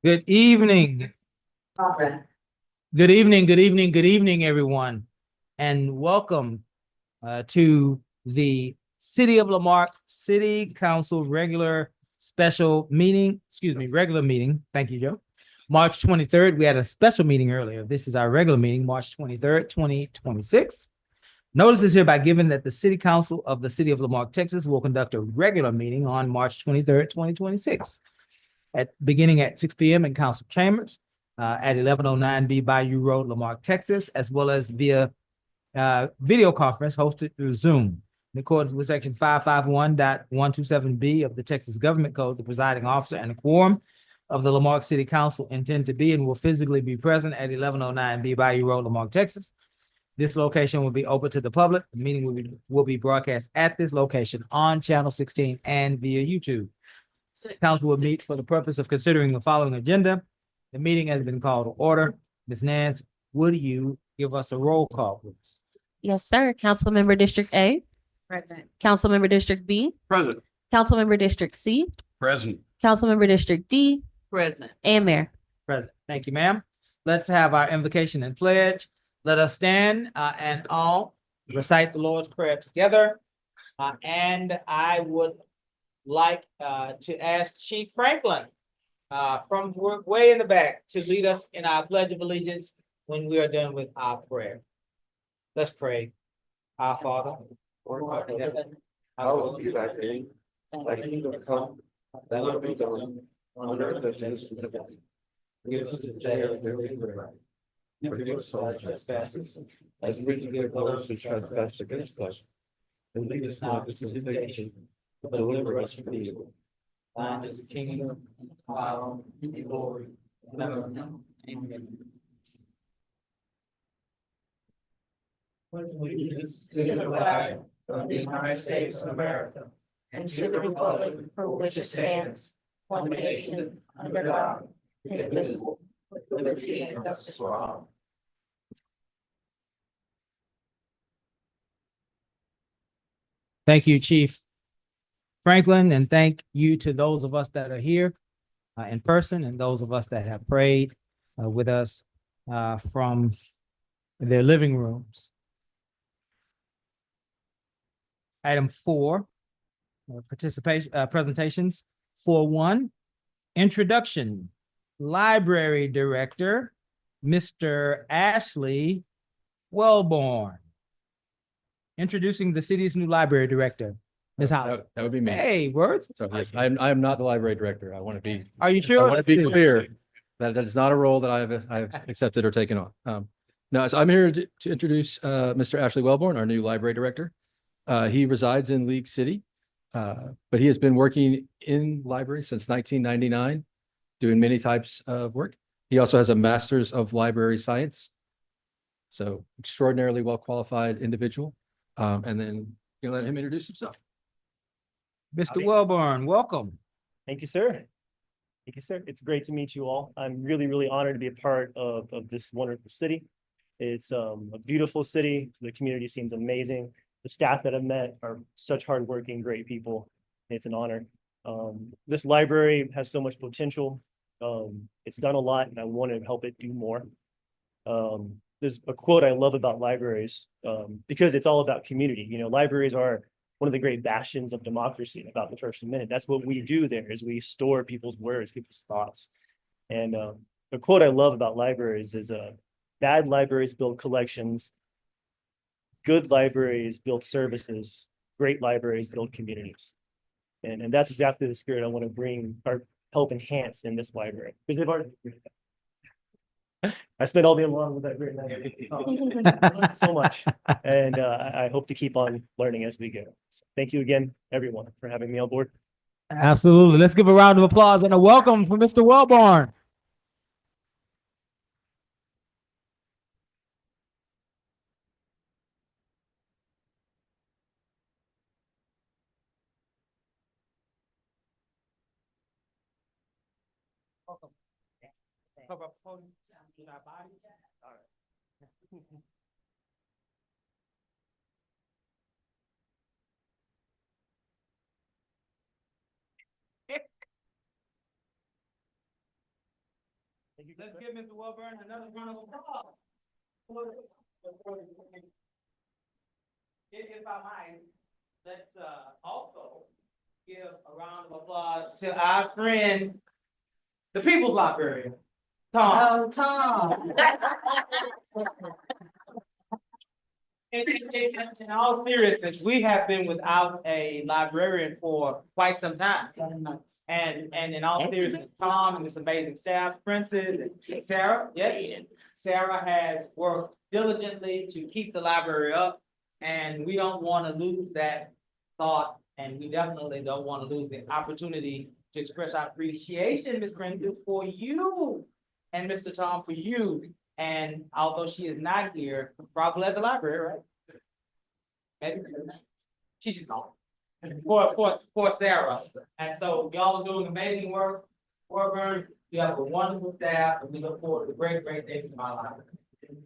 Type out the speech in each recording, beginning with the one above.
Good evening. Good evening, everyone. And welcome to the City of Lamarque City Council regular meeting. Thank you, Joe. March 23rd, we had a special meeting earlier. This is our regular meeting, March 23rd, 2026. Notice is hereby given that the City Council of the City of Lamarque, Texas will conduct a regular meeting on March 23rd, 2026 beginning at 6 p.m. in council chambers at 1109 B Bayou Road, Lamarque, Texas, as well as via video conference hosted through Zoom. In accordance with section 551.127B of the Texas Government Code, the presiding officer and a quorum of the Lamarque City Council intend to be and will physically be present at 1109 B Bayou Road, Lamarque, Texas. This location will be open to the public. The meeting will be broadcast at this location on channel 16 and via YouTube. Council will meet for the purpose of considering the following agenda. The meeting has been called to order. Ms. Nance, would you give us a roll call, please? Yes, sir. Councilmember District A. Present. Councilmember District B. Present. Councilmember District C. Present. Councilmember District D. Present. And Mayor. Present. Thank you, ma'am. Let's have our invocation and pledge. Let us stand and all recite the Lord's Prayer together. And I would like to ask Chief Franklin from way in the back to lead us in our Pledge of Allegiance when we are done with our prayer. Let's pray. Our Father, who art in heaven, Hallowed be thy name. Thy kingdom come, thy will be done on earth as it is in heaven. Give us today our daily bread. Forgive us our trespasses, as we forgive those who trespass against us. And lead us not into temptation, but deliver us from evil. Thine is the kingdom, power, and glory, forever. Amen. Allegiance to the flag of the United States of America and to the republic for which it stands, one nation, under God, indivisible, with liberty and justice for all. Thank you, Chief Franklin, and thank you to those of us that are here in person and those of us that have prayed with us from their living rooms. Item 4, presentations. 4.1, introduction. Library Director, Mr. Ashley Wellborn. Introducing the city's new library director, Ms. Howard. That would be me. Hey, Worth. So yes, I am not the library director. I want to be. Are you sure? I want to be clear that that is not a role that I have accepted or taken on. No, so I'm here to introduce Mr. Ashley Wellborn, our new library director. He resides in League City, but he has been working in libraries since 1999, doing many types of work. He also has a master's of library science. So extraordinarily well qualified individual. And then let him introduce himself. Mr. Wellborn, welcome. Thank you, sir. Thank you, sir. It's great to meet you all. I'm really, really honored to be a part of this wonderful city. It's a beautiful city. The community seems amazing. The staff that I've met are such hardworking, great people. It's an honor. This library has so much potential. It's done a lot, and I want to help it do more. There's a quote I love about libraries because it's all about community. Libraries are one of the great bastions of democracy about the First Amendment. That's what we do there is we store people's words, people's thoughts. And the quote I love about libraries is bad libraries build collections, good libraries build services, great libraries build communities. And that's exactly the spirit I want to bring or help enhance in this library because they've already I spent all day long with that great library. So much. And I hope to keep on learning as we go. So thank you again, everyone, for having me on board. Absolutely. Let's give a round of applause and a welcome for Mr. Wellborn. Welcome. Let's give Mr. Welburn another round of applause. If I might, let's also give a round of applause to our friend, the People's Librarian, Tom. Oh, Tom. In all seriousness, we have been without a librarian for quite some time. And in all seriousness, Tom and this amazing staff, Princess and Sarah, yes, Sarah has worked diligently to keep the library up. And we don't want to lose that thought, and we definitely don't want to lose the opportunity to express our appreciation, Ms. Brenda, for you and Mr. Tom for you. And although she is not here, probably at the library, right? Maybe. She's just gone. For Sarah. And so y'all are doing amazing work. Warburn, you have a wonderful staff, and we look forward to great things in my life.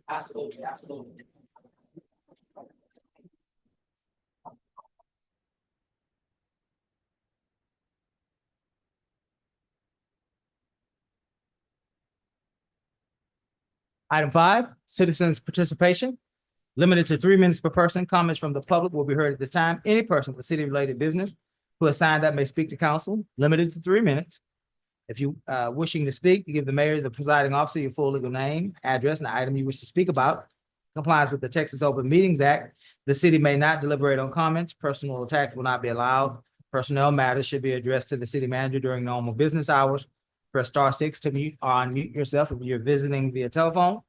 Absolutely, absolutely. Item 5, citizens' participation. Limited to 3 minutes per person. Comments from the public will be heard at this time. Any person with city-related business who has signed up may speak to council, limited to 3 minutes. If you wishing to speak, you give the mayor, the presiding officer, your full legal name, address, and the item you wish to speak about. Compliance with the Texas Open Meetings Act. The city may not deliberate on comments. Personal attacks will not be allowed. Personnel matters should be addressed to the city manager during normal business hours. Press *6 to mute or unmute yourself if you're visiting via telephone.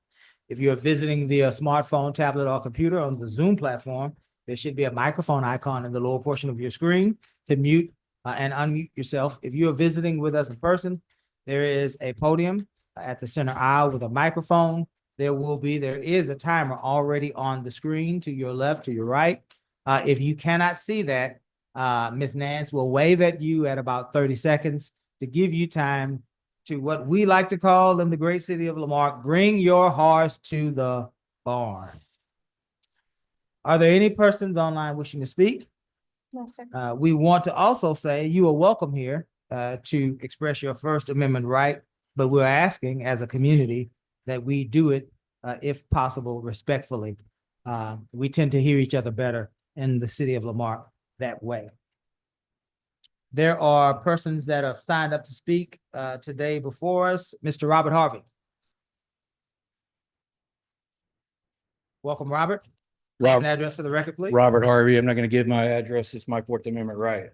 If you're visiting via smartphone, tablet, or computer on the Zoom platform, there should be a microphone icon in the lower portion of your screen to mute and unmute yourself. If you are visiting with us in person, there is a podium at the center aisle with a microphone. There is a timer already on the screen to your left, to your right. If you cannot see that, Ms. Nance will wave at you at about 30 seconds to give you time to what we like to call in the great city of Lamarque, bring your horse to the barn. Are there any persons online wishing to speak? No, sir. We want to also say you are welcome here to express your First Amendment right, but we're asking as a community that we do it, if possible, respectfully. We tend to hear each other better in the city of Lamarque that way. There are persons that have signed up to speak today before us. Mr. Robert Harvey. Welcome, Robert. Name and address for the record, please. Robert Harvey. I'm not going to give my address. It's my Fourth Amendment right.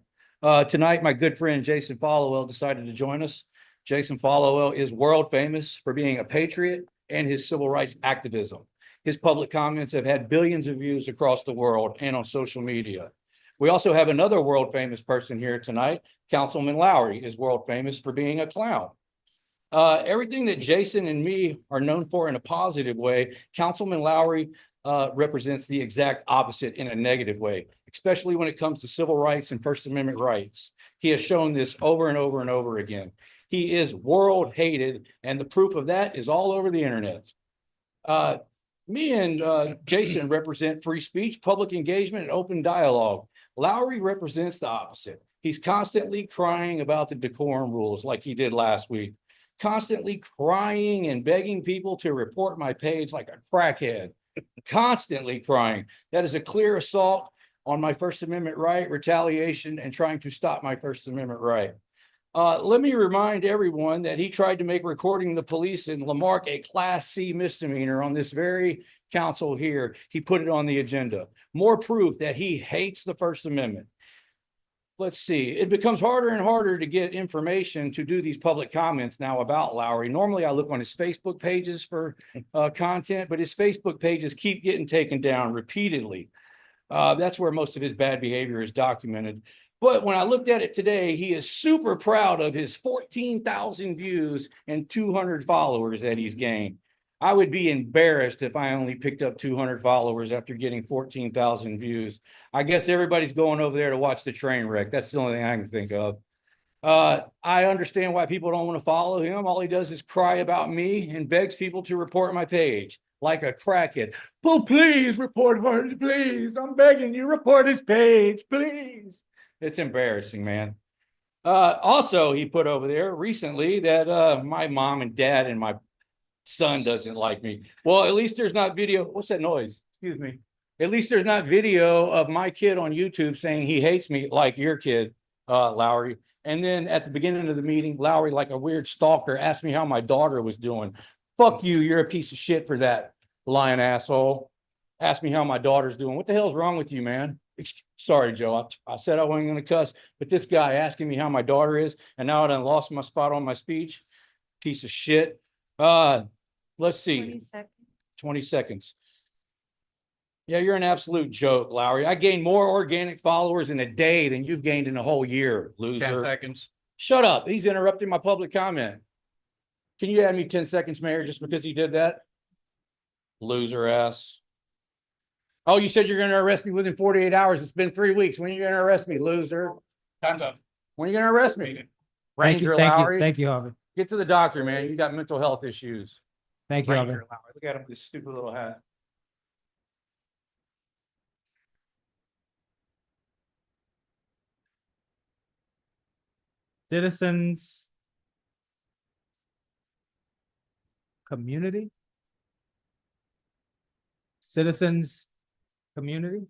Tonight, my good friend Jason Followell decided to join us. Jason Followell is world famous for being a patriot and his civil rights activism. His public comments have had billions of views across the world and on social media. We also have another world famous person here tonight. Councilman Lowry is world famous for being a clown. Everything that Jason and me are known for in a positive way, Councilman Lowry represents the exact opposite in a negative way, especially when it comes to civil rights and First Amendment rights. He has shown this over and over and over again. He is world hated, and the proof of that is all over the internet. Me and Jason represent free speech, public engagement, and open dialogue. Lowry represents the opposite. He's constantly crying about the decorum rules like he did last week, constantly crying and begging people to report my page like a crackhead, constantly crying. That is a clear assault on my First Amendment right, retaliation, and trying to stop my First Amendment right. Let me remind everyone that he tried to make recording the police in Lamarque a Class C misdemeanor on this very council here. He put it on the agenda. More proof that he hates the First Amendment. Let's see. It becomes harder and harder to get information to do these public comments now about Lowry. Normally, I look on his Facebook pages for content, but his Facebook pages keep getting taken down repeatedly. That's where most of his bad behavior is documented. But when I looked at it today, he is super proud of his 14,000 views and 200 followers that he's gained. I would be embarrassed if I only picked up 200 followers after getting 14,000 views. I guess everybody's going over there to watch the train wreck. That's the only thing I can think of. I understand why people don't want to follow him. All he does is cry about me and begs people to report my page like a crackhead. Oh, please report Hardy, please. I'm begging you, report his page, please. It's embarrassing, man. Also, he put over there recently that my mom and dad and my son doesn't like me. Well, at least there's not video. What's that noise? Excuse me. At least there's not video of my kid on YouTube saying he hates me like your kid, Lowry. And then at the beginning of the meeting, Lowry, like a weird stalker, asked me how my daughter was doing. Fuck you. You're a piece of shit for that, lying asshole. Asked me how my daughter's doing. What the hell's wrong with you, man? Sorry, Joe. I said I wasn't going to cuss, but this guy asking me how my daughter is, and now I done lost my spot on my speech. Piece of shit. Let's see. 20 seconds. Yeah, you're an absolute joke, Lowry. I gained more organic followers in a day than you've gained in a whole year, loser. 10 seconds. Shut up. He's interrupting my public comment. Can you add me 10 seconds, Mayor, just because he did that? Loser ass. Oh, you said you're going to arrest me within 48 hours. It's been 3 weeks. When are you going to arrest me, loser? Time's up. When are you going to arrest me? Thank you, Ranger thank you, Lowry. thank you, Harvey. Get to the doctor, man. You got mental health issues. Thank you, Harvey. Ranger Lowry. Look at him with his stupid little hat. Citizens. Community. Citizens, community.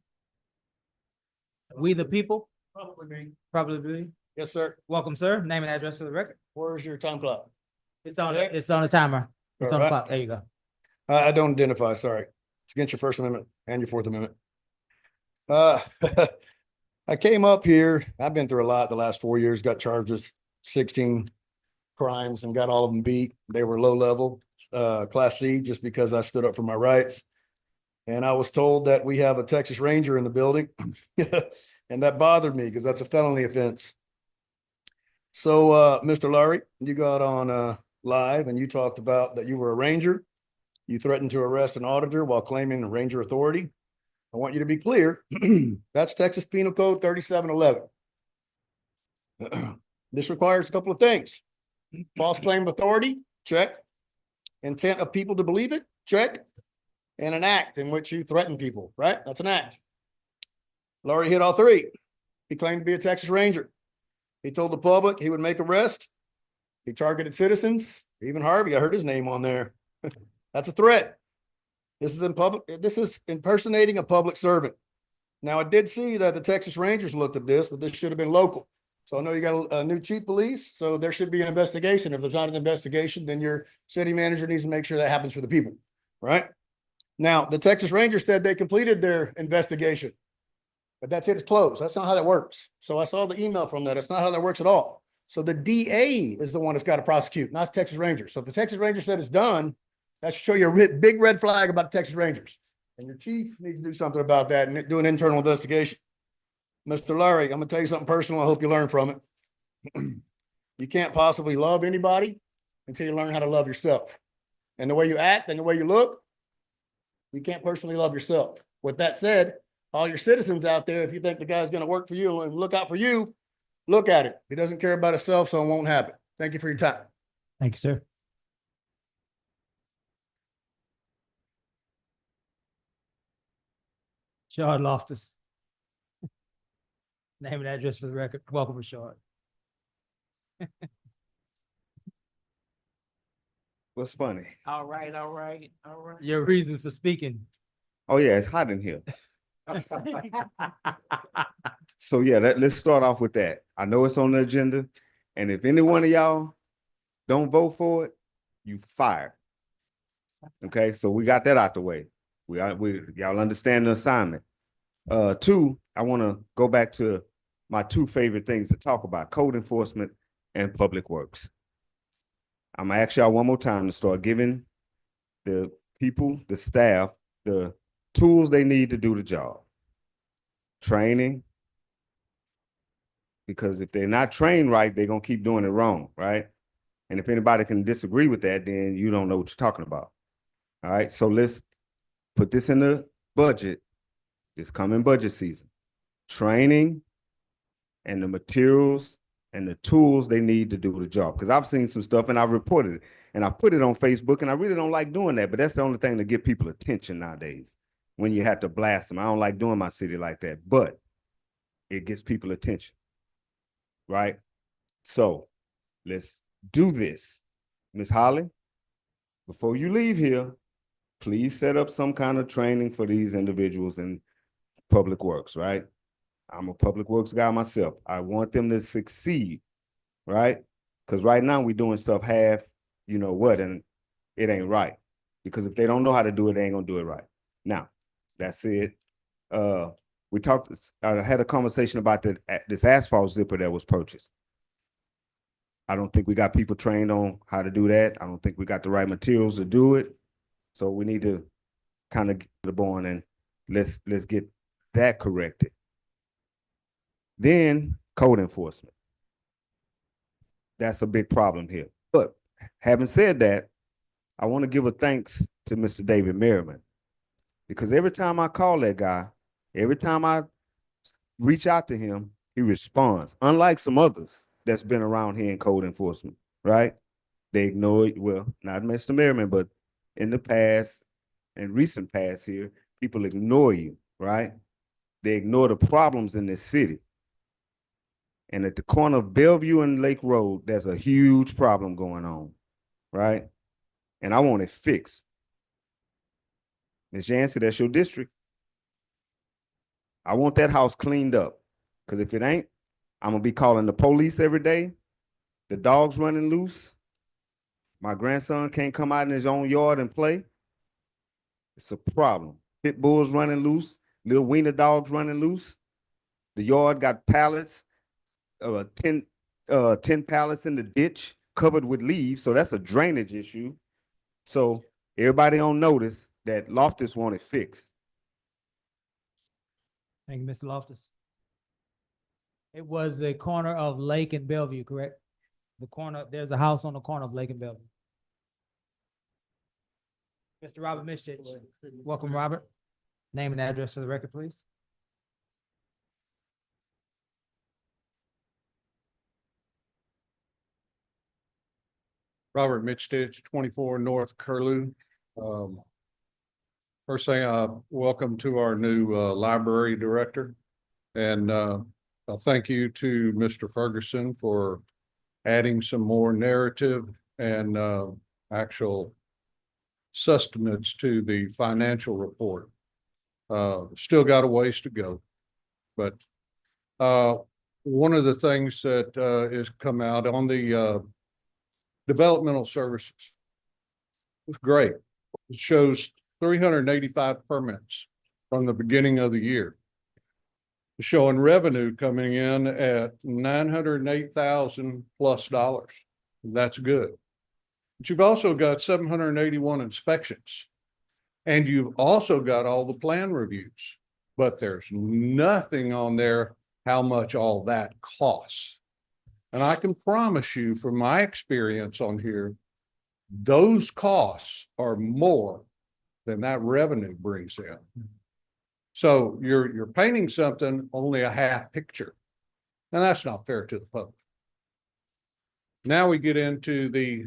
We the people, Probably me. probably. Yes, sir. Welcome, sir. Name and address for the record. Where's your time clock? It's on the timer. It's on the Alright. clock. There you go. I don't identify, sorry. It's against your First Amendment and your Fourth Amendment. I came up here, I've been through a lot the last 4 years, got charged with 16 crimes and got all of them beat. They were low level, Class C, just because I stood up for my rights. And I was told that we have a Texas Ranger in the building. And that bothered me because that's a felony offense. So, Mr. Lowry, you got on live and you talked about that you were a Ranger. You threatened to arrest an auditor while claiming Ranger authority. I want you to be clear. That's Texas Penal Code 3711. This requires a couple of things. False claim of authority, check. Intent of people to believe it, check. And an act in which you threaten people, right? That's an act. Lowry hit all three. He claimed to be a Texas Ranger. He told the public he would make arrests. He targeted citizens, even Harvey. I heard his name on there. That's a threat. This is impersonating a public servant. Now, I did see that the Texas Rangers looked at this, but this should have been local. So I know you got a new chief police, so there should be an investigation. If there's not an investigation, then your city manager needs to make sure that happens for the people, right? Now, the Texas Rangers said they completed their investigation, but that's it, it's closed. That's not how that works. So I saw the email from that. It's not how that works at all. So the DA is the one that's got to prosecute, not the Texas Rangers. So if the Texas Rangers said it's done, that should show you a big red flag about the Texas Rangers. And your chief needs to do something about that and do an internal investigation. Mr. Lowry, I'm gonna tell you something personal. I hope you learn from it. You can't possibly love anybody until you learn how to love yourself. And the way you act and the way you look, you can't personally love yourself. With that said, all your citizens out there, if you think the guy's gonna work for you and look out for you, look at it. He doesn't care about himself, so it won't happen. Thank you for your time. Thank you, sir. Shard Loftus. Name and address for the record. Welcome, Shard. What's funny? All right. Your reasons for speaking. Oh yeah, it's hot in here. So yeah, let's start off with that. I know it's on the agenda, and if any one of y'all don't vote for it, you fired. Okay, so we got that out the way. Y'all understand the assignment. Two, I want to go back to my two favorite things to talk about: code enforcement and public works. I'm gonna ask y'all one more time to start giving the people, the staff, the tools they need to do the job. Training, because if they're not trained right, they're gonna keep doing it wrong, right? And if anybody can disagree with that, then you don't know what you're talking about. All right, so let's put this in the budget, this coming budget season. Training and the materials and the tools they need to do the job. Because I've seen some stuff and I've reported it and I put it on Facebook, and I really don't like doing that, but that's the only thing to get people attention nowadays when you have to blast them. I don't like doing my city like that, but it gets people attention, right? So let's do this. Ms. Holly, before you leave here, please set up some kind of training for these individuals in public works, right? I'm a public works guy myself. I want them to succeed, right? Because right now we're doing stuff half, you know what, and it ain't right. Because if they don't know how to do it, they ain't gonna do it right. Now, that's it. We talked, I had a conversation about this asphalt zipper that was purchased. I don't think we got people trained on how to do that. I don't think we got the right materials to do it. So we need to kind of get the ball and let's get that corrected. Then code enforcement. That's a big problem here. But having said that, I want to give a thanks to Mr. David Merriman, because every time I call that guy, every time I reach out to him, he responds. Unlike some others that's been around here in code enforcement, right? They ignore it. Well, not Mr. Merriman, but in the past and recent past here, people ignore you, right? They ignore the problems in this city. And at the corner of Bellevue and Lake Road, there's a huge problem going on, right? And I want it fixed. Ms. Yancey, that's your district. I want that house cleaned up, because if it ain't, I'm gonna be calling the police every day. The dog's running loose. My grandson can't come out in his own yard and play. It's a problem. Pit bulls running loose, little wiener dogs running loose. The yard got pallets, 10 pallets in the ditch covered with leaves, so that's a drainage issue. So everybody on notice that Loftus want it fixed. Thank you, Mr. Loftus. It was the corner of Lake and Bellevue, correct? The corner, there's a house on the corner of Lake and Bellevue. Mr. Robert Mishich, welcome, Robert. Name and address for the record, please. Robert Mitch, 24 North Curlew. First thing, welcome to our new library director. And thank you to Mr. Ferguson for adding some more narrative and actual sustenance to the financial report. Still got a ways to go. But one of the things that has come out on the developmental services. It's great. It shows 385 permits from the beginning of the year. It's showing revenue coming in at $908,000 plus. That's good. But you've also got 781 inspections. And you've also got all the plan reviews. But there's nothing on there how much all that costs. And I can promise you from my experience on here, those costs are more than that revenue brings in. So you're painting something only a half picture. And that's not fair to the public. Now we get into the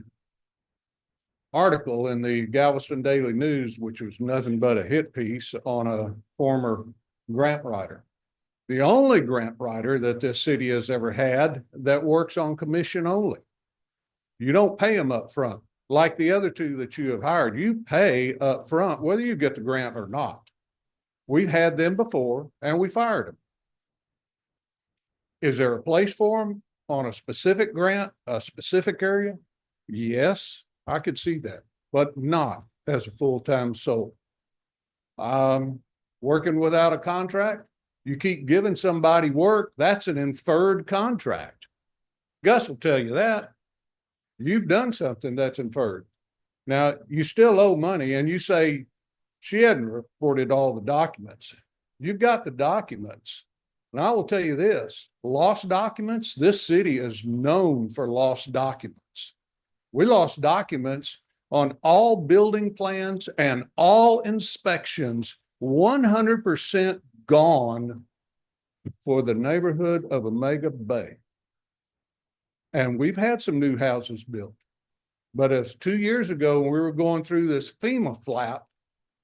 article in the Galveston Daily News, which was nothing but a hit piece on a former grant writer. The only grant writer that this city has ever had that works on commission only. You don't pay them up front. Like the other two that you have hired, you pay up front whether you get the grant or not. We've had them before and we fired them. Is there a place for them on a specific grant, a specific area? Yes, I could see that, but not as a full-time soul. Working without a contract, you keep giving somebody work, that's an inferred contract. Gus will tell you that. You've done something that's inferred. Now, you still owe money and you say, she hadn't reported all the documents. You've got the documents. And I will tell you this, lost documents, this city is known for lost documents. We lost documents on all building plans and all inspections, 100% gone for the neighborhood of Omega Bay. And we've had some new houses built. But as 2 years ago, when we were going through this FEMA flap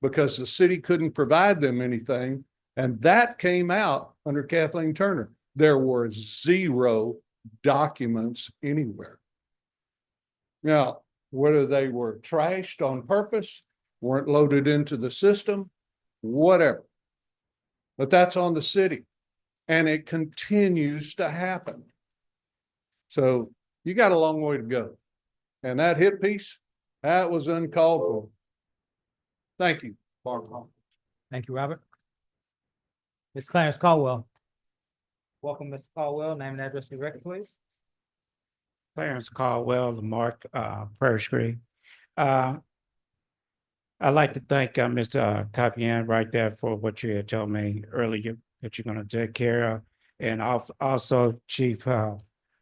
because the city couldn't provide them anything, and that came out under Kathleen Turner, there were 0 documents anywhere. Now, whether they were trashed on purpose, weren't loaded into the system, whatever. But that's on the city, and it continues to happen. So you got a long way to go. And that hit piece, that was uncalled for. Thank you. Thank you, Robert. Ms. Clarence Caldwell. Welcome, Mr. Caldwell. Name and address for the record, please. Clarence Caldwell, the Marque, Prairie Street. I'd like to thank Mr. Capian right there for what you had told me earlier that you're gonna take care of. And also Chief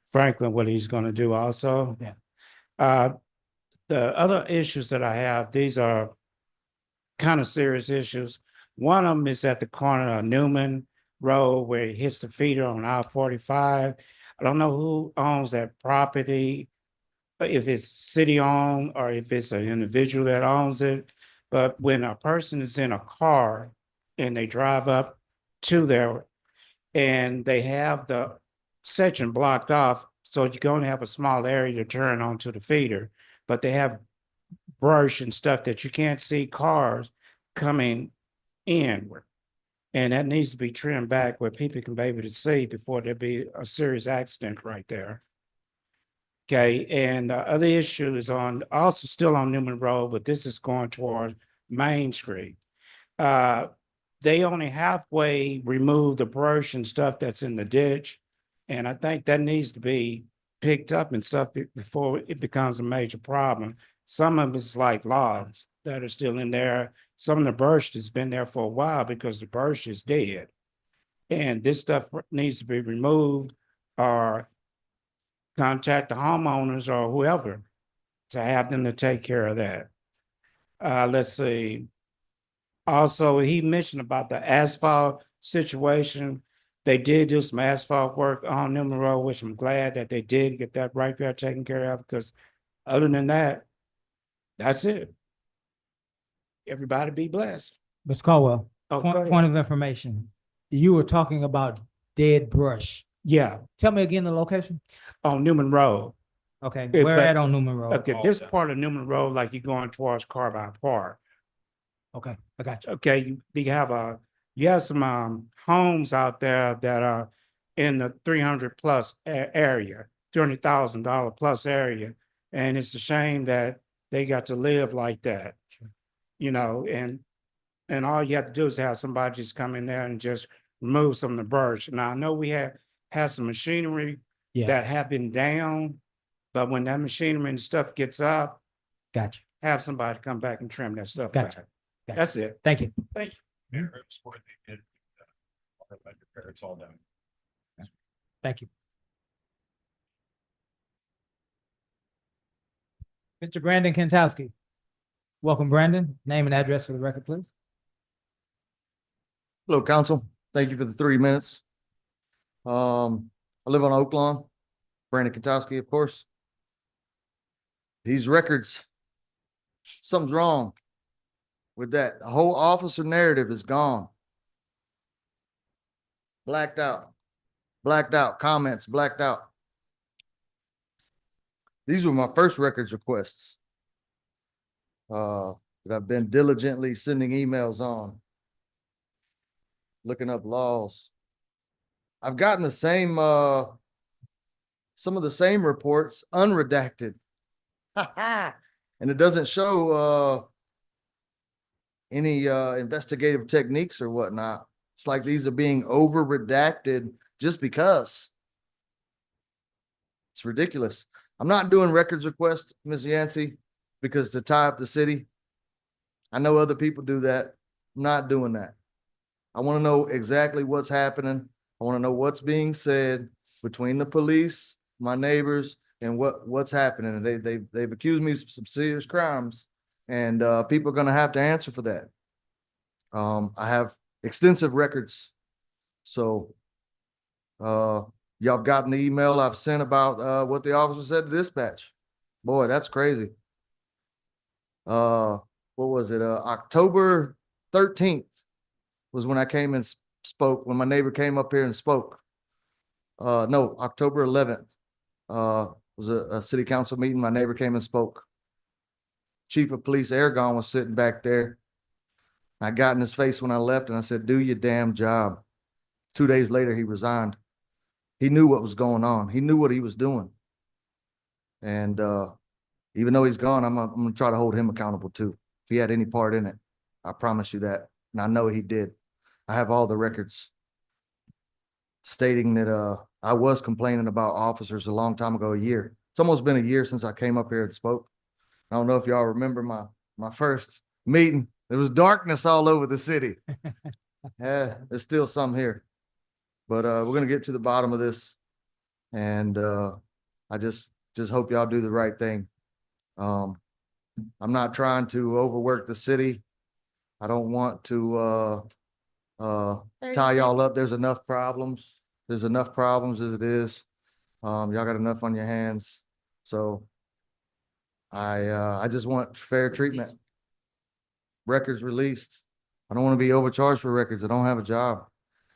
Franklin, what he's gonna do also. Yeah. The other issues that I have, these are kind of serious issues. One of them is at the corner of Newman Road where it hits the feeder on I-45. I don't know who owns that property, if it's city owned or if it's an individual that owns it. But when a person is in a car and they drive up to there and they have the section blocked off, so you can only have a small area to turn onto the feeder, but they have brush and stuff that you can't see cars coming in. And that needs to be trimmed back where people can be able to see before there be a serious accident right there. Okay, and the other issue is also still on Newman Road, but this is going toward Main Street. They only halfway removed the brush and stuff that's in the ditch. And I think that needs to be picked up and stuff before it becomes a major problem. Some of it's like logs that are still in there. Some of the brush has been there for a while because the brush is dead. And this stuff needs to be removed or contact the homeowners or whoever to have them to take care of that. Let's see. Also, he mentioned about the asphalt situation. They did do some asphalt work on Newman Road, which I'm glad that they did get that right there taken care of, because other than that, that's it. Everybody be blessed. Ms. Caldwell, Oh, go ahead. point of information. You were talking about dead brush. Yeah, Tell me again the location. on Newman Road. Okay, Yeah, where but- at on Newman Road? Okay, this part of Newman Road, like you're going towards Carbide Park. Okay, I got you. Okay, you have some homes out there that are in the 300 plus area, $200,000 plus area. And it's a shame that they got to live like that. You know, and all you have to do is have somebody just come in there and just remove some of the brush. Now, I know we have some machinery Yeah. that have been down, but when that machinery and stuff gets up, Got you. have somebody come back and trim that stuff Gotcha. back. Gotcha. That's it. Thank you. Thank Mm-hmm. It's all done. Thank you. Mr. Brandon Kentowski. Welcome, Brandon. Name and address for the record, please. Hello, council. Thank you for the 3 minutes. I live on Oak Lawn, Brandon Kentowski, of course. These records, something's wrong with that. The whole officer narrative is gone. Blacked out, comments blacked out. These were my first records requests. That I've been diligently sending emails on, looking up laws. I've gotten the same, some of the same reports unredacted. And it doesn't show any investigative techniques or whatnot. It's like these are being over redacted just because. It's ridiculous. I'm not doing records requests, Ms. Yancey, because to tie up the city. I know other people do that. I'm not doing that. I want to know exactly what's happening. I want to know what's being said between the police, my neighbors, and what's happening. And they've accused me of some serious crimes, and people are going to have to answer for that. I have extensive records. So y'all have gotten the email I've sent about what the officer said to dispatch. Boy, that's crazy. What was it? October 13th was when I came and spoke, when my neighbor came up here and spoke. no, October 11th, was a city council meeting. My neighbor came and spoke. Chief of Police Aragon was sitting back there. I got in his face when I left and I said, do your damn job. 2 days later, he resigned. He knew what was going on. He knew what he was doing. And even though he's gone, I'm gonna try to hold him accountable too. If he had any part in it, I promise you that. And I know he did. I have all the records stating that I was complaining about officers a long time ago, a year. It's almost been a year since I came up here and spoke. I don't know if y'all remember my first meeting. There was darkness all over the city. Yeah, there's still some here. But we're gonna get to the bottom of this. And I just hope y'all do the right thing. I'm not trying to overwork the city. I don't want to tie y'all up. There's enough problems. There's enough problems as it is. Y'all got enough on your hands. So I just want fair treatment. Records released. I don't want to be overcharged for records. I don't have a job.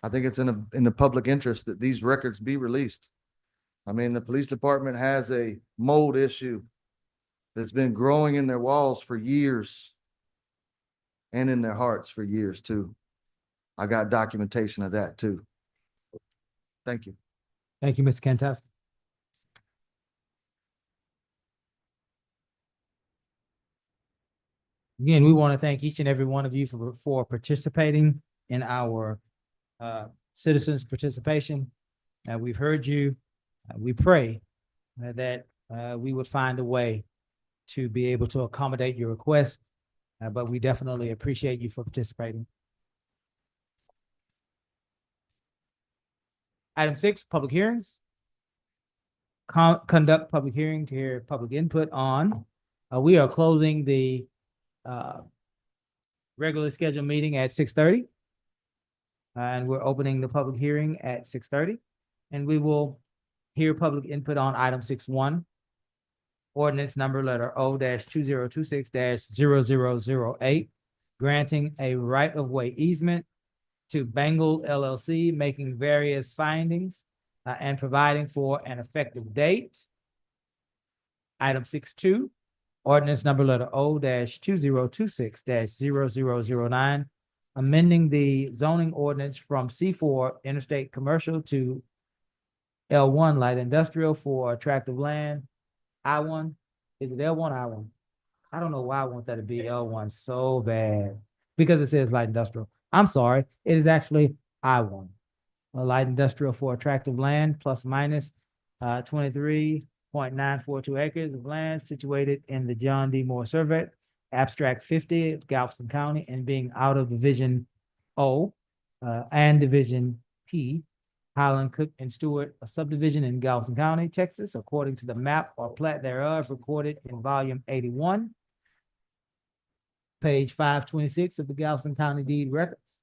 I think it's in the public interest that these records be released. I mean, the police department has a mold issue that's been growing in their walls for years and in their hearts for years too. I got documentation of that too. Thank you. Thank you, Mr. Kantowski. Again, we want to thank each and every one of you for participating in our citizens' participation. We've heard you. We pray that we would find a way to be able to accommodate your request, but we definitely appreciate you for participating. Item 6, public hearings. Conduct public hearing to hear public input on. We are closing the regularly scheduled meeting at 6:30. And we're opening the public hearing at 6:30. And we will hear public input on item 6.1. Ordinance number letter O-2026-0008, granting a right-of-way easement to Bengal LLC, making various findings and providing for an effective date. Item 6.2, ordinance number letter O-2026-0009, amending the zoning ordinance from C4 interstate commercial to L1 light industrial for attractive land. I1, is it L1 or I1? I don't know why I want that to be L1 so bad, because it says light industrial. I'm sorry, it is actually I1. A light industrial for attractive land plus minus 23.942 acres of land situated in the John D. Moore Survey, abstract 50 of Galveston County, and being out of Division O and Division P, Highland, Cook, and Stewart, a subdivision in Galveston County, Texas, according to the map or plat thereof recorded in volume 81, page 526 of the Galveston County deed records,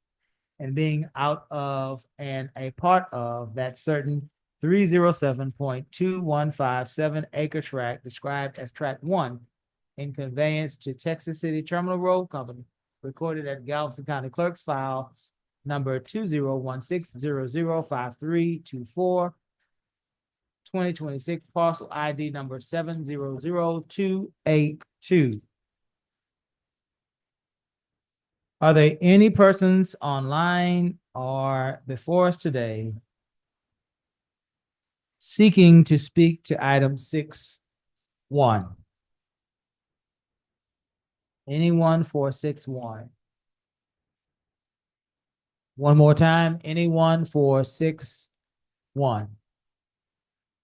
and being out of and a part of that certain 307.2157 acre tract described as tract 1 in conveyance to Texas City Terminal Road Company, recorded at Galveston County Clerk's file number 2016005324, 2026 parcel ID number 700282. Are there any persons online or before us today seeking to speak to item 6.1? Anyone for 6.1? One more time, anyone for 6.1?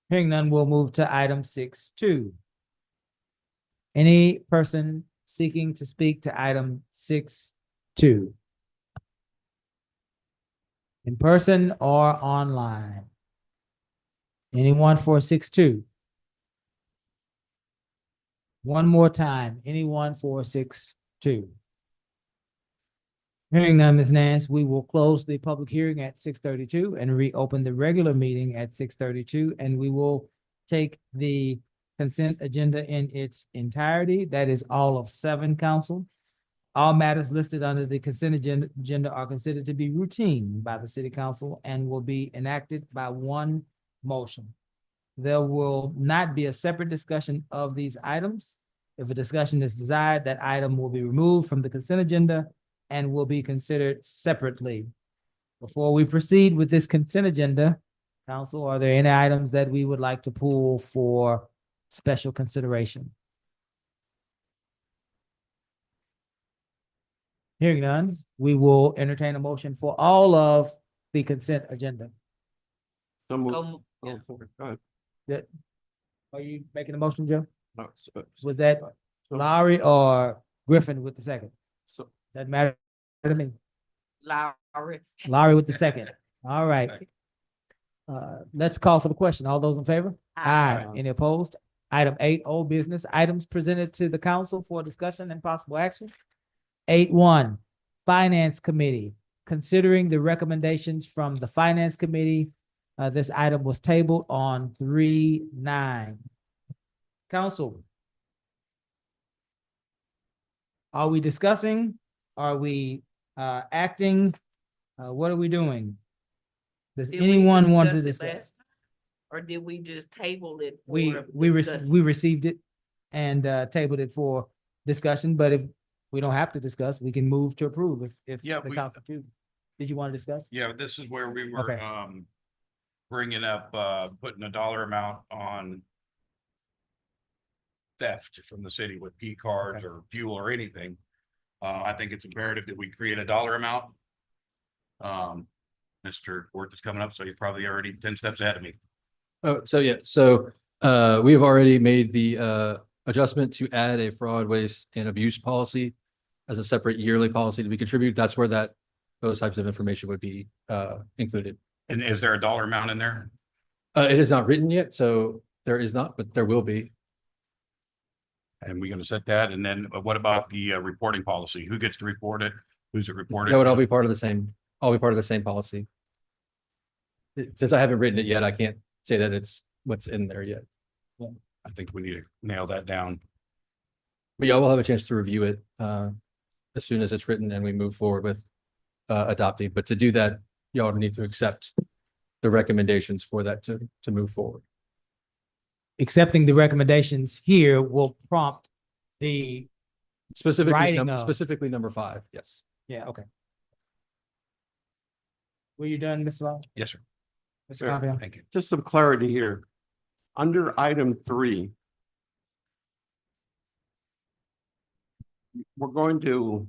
Hearing none, we'll move to item 6.2. Any person seeking to speak to item 6.2? In person or online? Anyone for 6.2? One more time, anyone for 6.2? Hearing none, Ms. Nance, we will close the public hearing at 6:32 and reopen the regular meeting at 6:32, and we will take the consent agenda in its entirety. That is all of 7, council. All matters listed under the consent agenda are considered to be routine by the city council and will be enacted by one motion. There will not be a separate discussion of these items. If a discussion is desired, that item will be removed from the consent agenda and will be considered separately. Before we proceed with this consent agenda, council, are there any items that we would like to pull for special consideration? Hearing none, we will entertain a motion for all of the consent agenda. Oh, sorry. Go ahead. Are you making a motion, Joe? No, Was that Lowry or Griffin with the second? so- Doesn't matter to me. Lowry. Lowry with the second. All right. Let's call for the question. All those in favor? Aye. Any opposed? Item 8, old business items presented to the council for discussion and possible action. 8.1, Finance Committee. Considering the recommendations from the Finance Committee, this item was tabled on 3/9. Council. Are we discussing? Are we acting? What are we doing? Does Did we anyone want to discuss it discuss? last time? Or did we just table it? We for we discussion? we received it and tabled it for discussion, but if we don't have to discuss, we can move to approve if Yeah, the we- council chooses. Did you want to discuss? Yeah, this is where we were, Okay. bringing up, putting a dollar amount on theft from the city with P cards Okay. or fuel or anything. I think it's imperative that we create a dollar amount. Mr. Worth is coming up, so he's probably already 10 steps ahead of me. Oh, so yeah, so we have already made the adjustment to add a fraud, waste and abuse policy as a separate yearly policy to be contributed. That's where those types of information would be included. And is there a dollar amount in there? It is not written yet, so there is not, but there will be. And we're gonna set that, and then what about the reporting policy? Who gets to report it? Who's it reported? That would to? all be part of the same, policy. Since I haven't written it yet, I can't say that it's what's in there yet. I think we need to nail that down. But yeah, we'll have a chance to review it as soon as it's written and we move forward with adopting. But to do that, y'all need to accept the recommendations for that to move forward. Accepting the recommendations here will prompt the, Writing of- Specifically number 5, yes. yeah, okay. Were you done, Mr. Law? Yes, sir. Mr. Sure. Confield? Thank you. Just some clarity here. Under item 3. We're going to.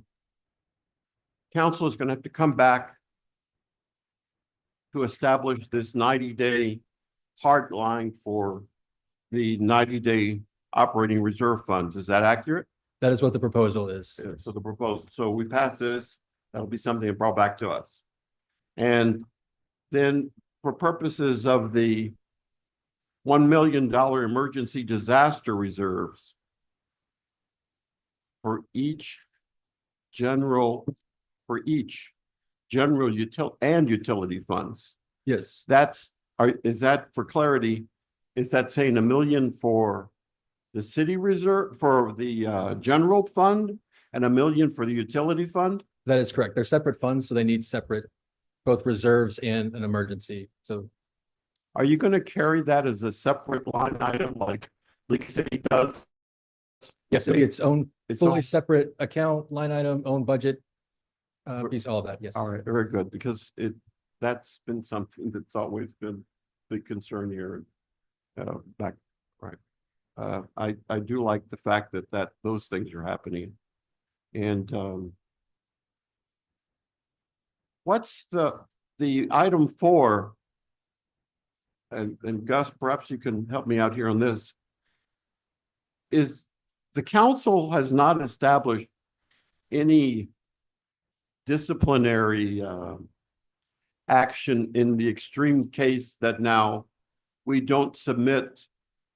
Council is going to have to come back. To establish this 90-day hard line for the 90-day operating reserve funds. Is that accurate? That is what the proposal is. Yeah, so the proposal, so we pass this, that'll be something brought back to us. And then for purposes of the $1 million emergency disaster reserves for each general utility funds. Yes, Is that for clarity? Is that saying $1 million for the city reserve, for the general fund and $1 million for the utility fund? that is correct. They're separate funds, so they need separate, both reserves and an emergency. So Are you going to carry that as a separate line item like League City does? yes, it'll be its own Its fully own- separate account, line item, own budget. Piece, all of that, yes. All right, very good, because that's been something that's always been a big concern here. Back, right. I do like the fact that those things are happening. And what's the item 4? And Gus, perhaps you can help me out here on this. Is the council has not established any disciplinary action in the extreme case that now we don't submit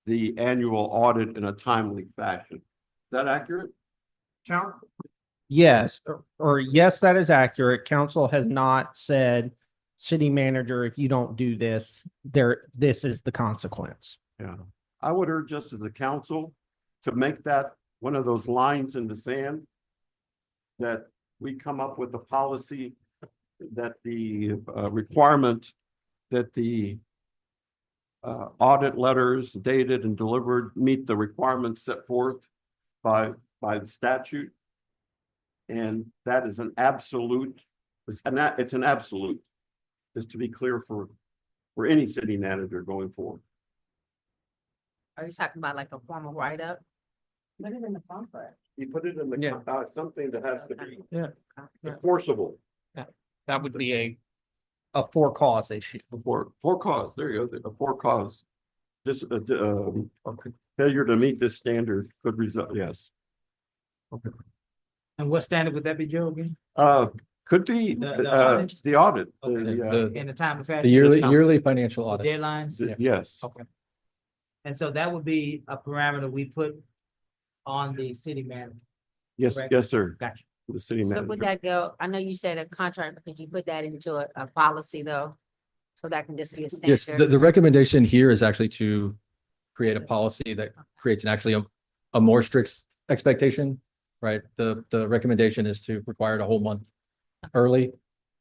the annual audit in a timely fashion. Is that accurate? Yes, or yes, that is accurate. Council has not said, city manager, if you don't do this, this is the consequence. Yeah, I would urge us as a council to make that one of those lines in the sand that we come up with a policy that the requirement that the audit letters dated and delivered meet the requirements set forth by the statute. And that is an absolute, it's an absolute, just to be clear for any city manager going forward. Are you talking about like a formal write-up? Put it in the contract. You put it in the, Yeah. something that has to be Yeah. enforceable. That would be a for cause issue. For cause, there you go, a for cause. This, failure to meet this standard could result, yes. And what standard would that be, Joe, again? Could be, The the audit, In the time of The fashion? yearly financial The audit. deadlines? yes. Okay. And so that would be a parameter we put on the city manager. Yes, Correct. yes, sir. Gotcha. The city So manager. would that go, I know you said a contract, but could you put that into a policy though? So that can just be a Yes, standard? the recommendation here is actually to create a policy that creates a more strict expectation, right? The recommendation is to require it a whole month early.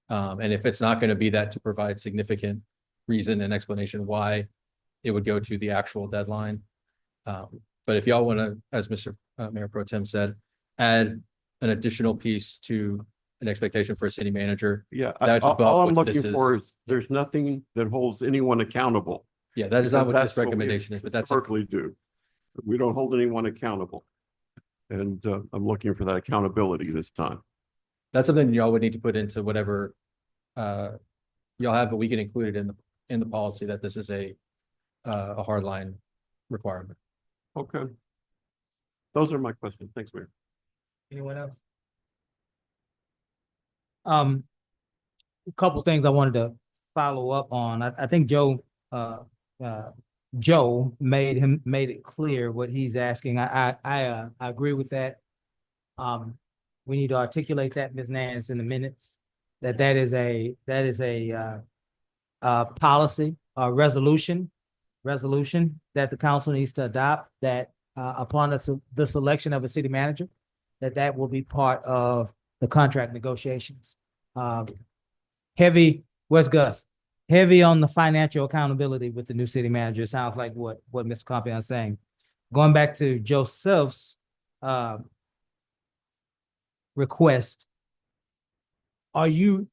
And if it's not going to be that, to provide significant reason and explanation why it would go to the actual deadline. But if y'all want to, as Mr. Mayor Pro Tem said, add an additional piece to an expectation for a city manager. Yeah, That's about all I'm what this looking is. for is, there's nothing that holds anyone accountable. Yeah, that is not Because what that's this recommendation is, but that's, Historically do. We don't hold anyone accountable. And I'm looking for that accountability this time. that's something y'all would need to put into whatever y'all have, but we can include it in the policy that this is a hard line requirement. Okay. Those are my questions. Thanks, Mayor. Anyone else? A couple things I wanted to follow up on. I think Joe made it clear what he's asking. I agree with that. We need to articulate that, Ms. Nance, in the minutes, that is a policy, a resolution that the council needs to adopt, that upon the selection of a city manager, that will be part of the contract negotiations. Where's Gus? Heavy on the financial accountability with the new city manager. It sounds like what Mr. Compion is saying. Going back to Joseph's request, so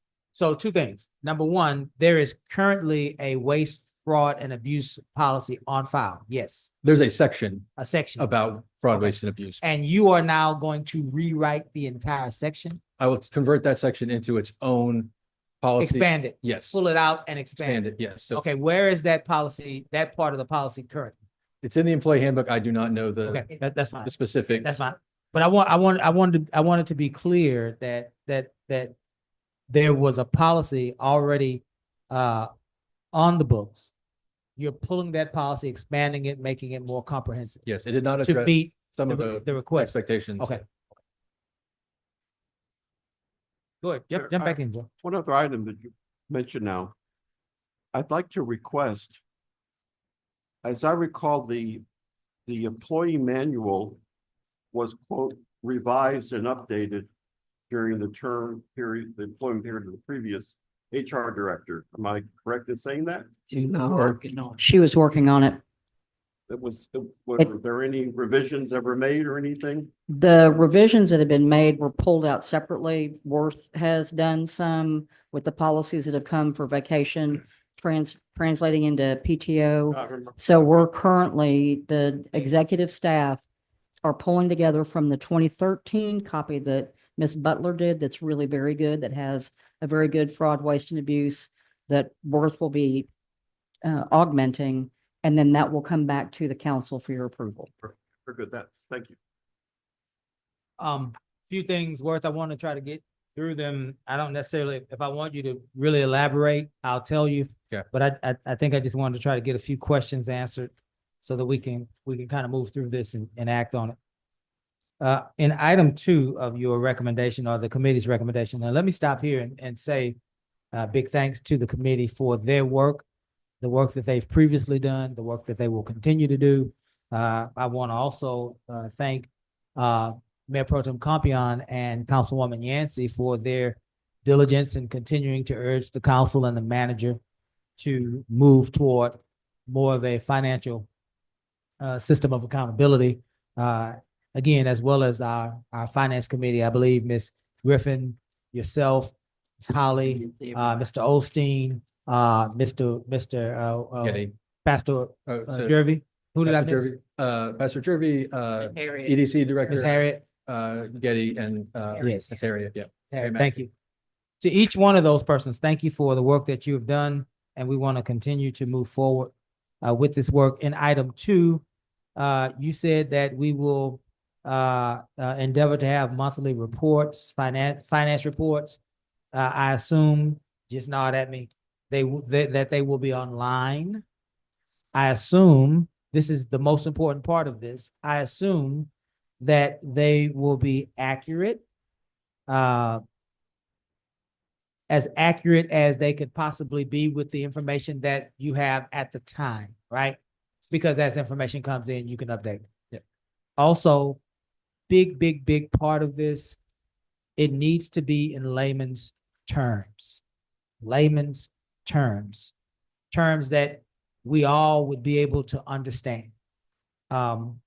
two things. Number one, there is currently a waste, fraud, and abuse policy on file. Yes, There's a section a section. about fraud, Okay. waste, and abuse. And you are now going to rewrite the entire section? I will convert that section into its own policy. Expand it, Yes. pull it out and expand Expand it. it, yes. So Okay, where is that policy, that part of the policy currently? it's in the employee handbook. I do not know Okay, that's fine. the specific. That's fine. But I wanted to be clear that there was a policy already on the books. You're pulling that policy, expanding it, making it more comprehensive Yes, it did not to address meet some of the request. expectations. Okay. Go ahead, jump back in, Joe. One other item that you mentioned now. I'd like to request, as I recall, the employee manual was, quote, revised and updated during the term period, the employment period of the previous HR director. Am I correct in saying that? She was working on it. Were there any revisions ever made or anything? The revisions that have been made were pulled out separately. Worth has done some with the policies that have come for vacation, translating into PTO. I remember. So we're currently, the executive staff are pulling together from the 2013 copy that Ms. Butler did, that's really very good, that has a very good fraud, waste, and abuse that Worth will be augmenting, and then that will come back to the council for your approval. Very good, thank you. Few things Worth, I want to try to get through them. I don't necessarily, if I want you to really elaborate, I'll tell you. Yeah. But I think I just wanted to try to get a few questions answered so that we can kind of move through this and act on it. In item 2 of your recommendation, or the committee's recommendation, now let me stop here and say big thanks to the committee for their work, the work that they've previously done, the work that they will continue to do. I want to also thank Mayor Pro Tem Compion and Councilwoman Yancey for their diligence in continuing to urge the council and the manager to move toward more of a financial system of accountability. Again, as well as our finance committee, I believe Ms. Griffin, yourself, Ms. Holly, Mr. Osteen, Mr. Getty. Pastor So Jervy. Who did I Pastor miss? Jervy, Pastor Jervy, Harriet. EDC Director. Ms. Harriet. Getty and Yes. Ms. Harriet, yeah. Harriet, thank you. To each one of those persons, thank you for the work that you have done, and we want to continue to move forward with this work. In item 2, you said that we will endeavor to have monthly reports, finance reports. I assume, just nod at me, that they will be online. I assume, this is the most important part of this, I assume that they will be accurate, as accurate as they could possibly be with the information that you have at the time, right? Because as information comes in, you can update. Yeah. Also, big part of this, it needs to be in layman's terms. Layman's terms. Terms that we all would be able to understand. Along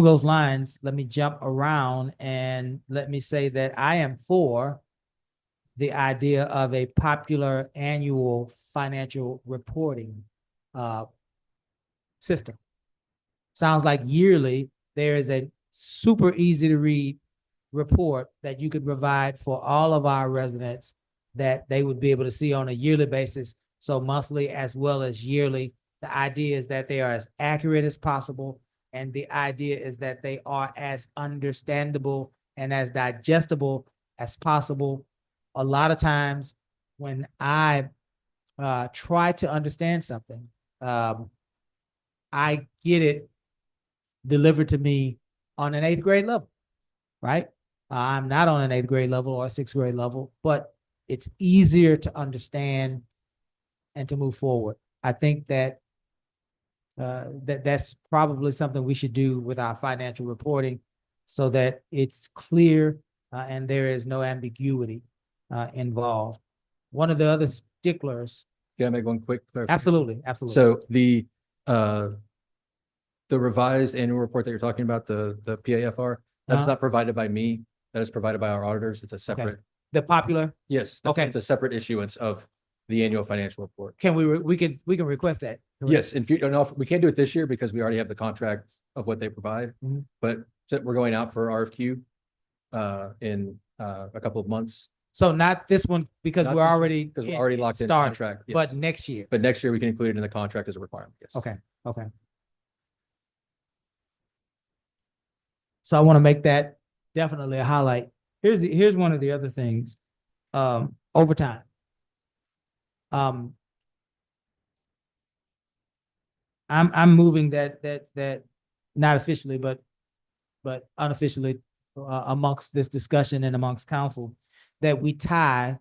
those lines, let me jump around and let me say that I am for the idea of a popular annual financial reporting system. Sounds like yearly, there is a super easy to read report that you could provide for all of our residents that they would be able to see on a yearly basis. So monthly as well as yearly. The idea is that they are as accurate as possible. And the idea is that they are as understandable and as digestible as possible. A lot of times when I try to understand something, I get it delivered to me on an 8th grade level, right? I'm not on an 8th grade level or a 6th grade level, but it's easier to understand and to move forward. I think that that's probably something we should do with our financial reporting so that it's clear and there is no ambiguity involved. One of the other sticklers. Can I make one quick clarification? Absolutely, absolutely. So the revised annual report that you're talking about, the PAFR, that is not provided by me. That is provided by our auditors. It's a separate. The popular? Yes. Okay. It's a separate issuance of the annual financial report. Can we can request that? Yes, in future, no, we can't do it this year because we already have the contract of what they provide. Mhm. But we're going out for RFQ in a couple of months. So not this one because Not we're this one, already because we're already locked in started, contract. Yes. but next year. But next year we can include it in the contract as a requirement. Yes. Okay. So I want to make that definitely a highlight. Here's one of the other things. Overtime. I'm moving that not officially, but unofficially amongst this discussion and amongst council, that we tie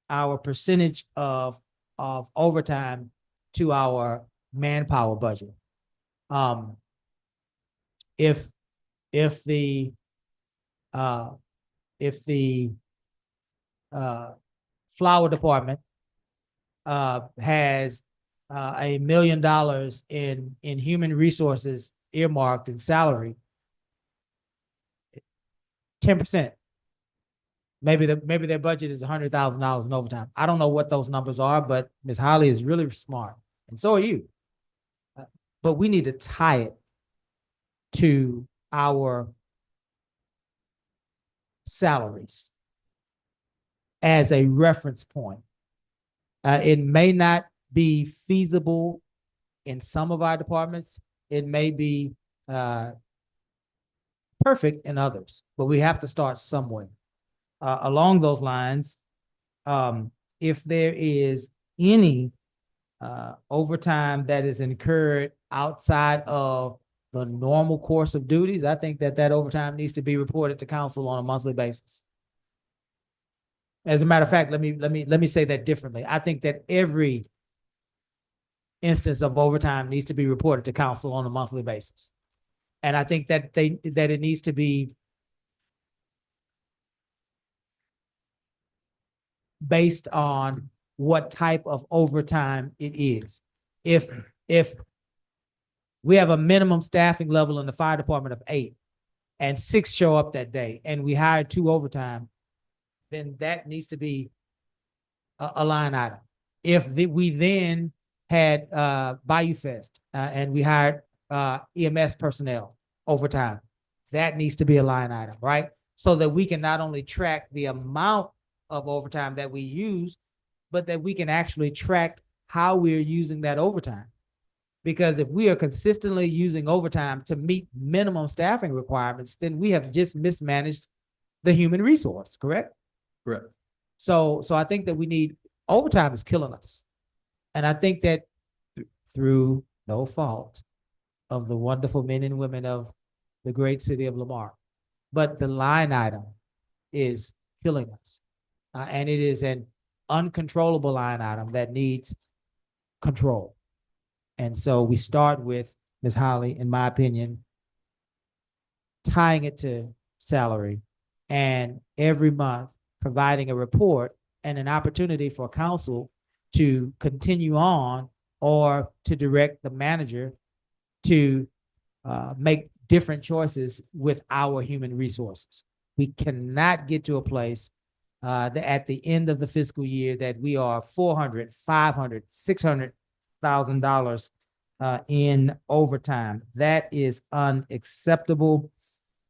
our percentage of overtime to our manpower budget. If the flower department has $1 million in human resources earmarked in salary, 10%. Maybe their budget is $100,000 in overtime. I don't know what those numbers are, but Ms. Holly is really smart, and so are you. But we need to tie it to our salaries as a reference point. It may not be feasible in some of our departments. It may be perfect in others, but we have to start somewhere. Along those lines, if there is any overtime that is incurred outside of the normal course of duties, I think that overtime needs to be reported to council on a monthly basis. As a matter of fact, let me say that differently. I think that every instance of overtime needs to be reported to council on a monthly basis. And I think that it needs to be based on what type of overtime it is. If we have a minimum staffing level in the fire department of 8 and 6 show up that day and we hire 2 overtime, then that needs to be a line item. If we then had Bayou Fest and we hired EMS personnel overtime, that needs to be a line item, right? So that we can not only track the amount of overtime that we use, but that we can actually track how we're using that overtime. Because if we are consistently using overtime to meet minimum staffing requirements, then we have just mismanaged the human resource, correct? Correct. So I think that we need, overtime is killing us. And I think that through no fault of the wonderful men and women of the great city of Lamar, but the line item is killing us. And it is an uncontrollable line item that needs control. And so we start with, Ms. Holly, in my opinion, tying it to salary and every month providing a report and an opportunity for council to continue on or to direct the manager to make different choices with our human resources. We cannot get to a place that at the end of the fiscal year that we are $400,000, $500,000, $600,000 in overtime. That is unacceptable.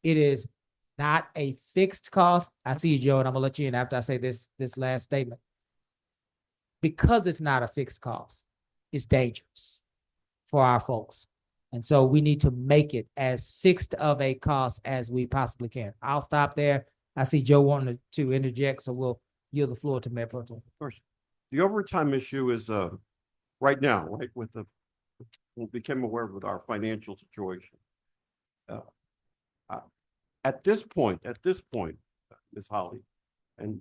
It is not a fixed cost. I see you, Joe, and I'm gonna let you in after I say this last statement. Because it's not a fixed cost, it's dangerous for our folks. And so we need to make it as fixed of a cost as we possibly can. I'll stop there. I see Joe wanting to interject, so we'll yield the floor to Mayor Pro Tem. Of course. The overtime issue is right now, right, with we became aware with our financial situation. At this point, Ms. Holly, and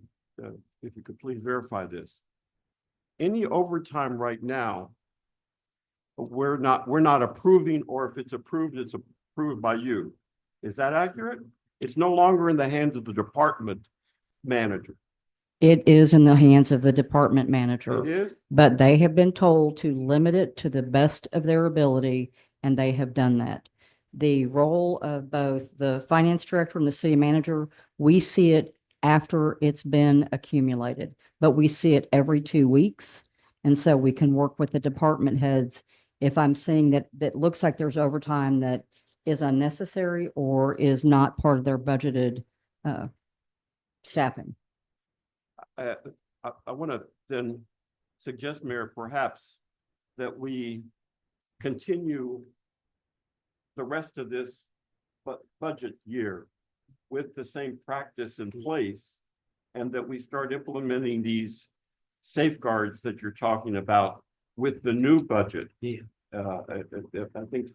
if you could please verify this, any overtime right now, we're not approving, or if it's approved by you. Is that accurate? It's no longer in the hands of the department manager. It is in the hands of the department manager. It is? But they have been told to limit it to the best of their ability, and they have done that. The role of both the finance director and the city manager, we see it after it's been accumulated, but we see it every 2 weeks. And so we can work with the department heads if I'm seeing that looks like there's overtime that is unnecessary or is not part of their budgeted staffing. I want to then suggest, Mayor, perhaps that we continue the rest of this budget year with the same practice in place, and that we start implementing these safeguards that you're talking about with the new budget. Yeah. I think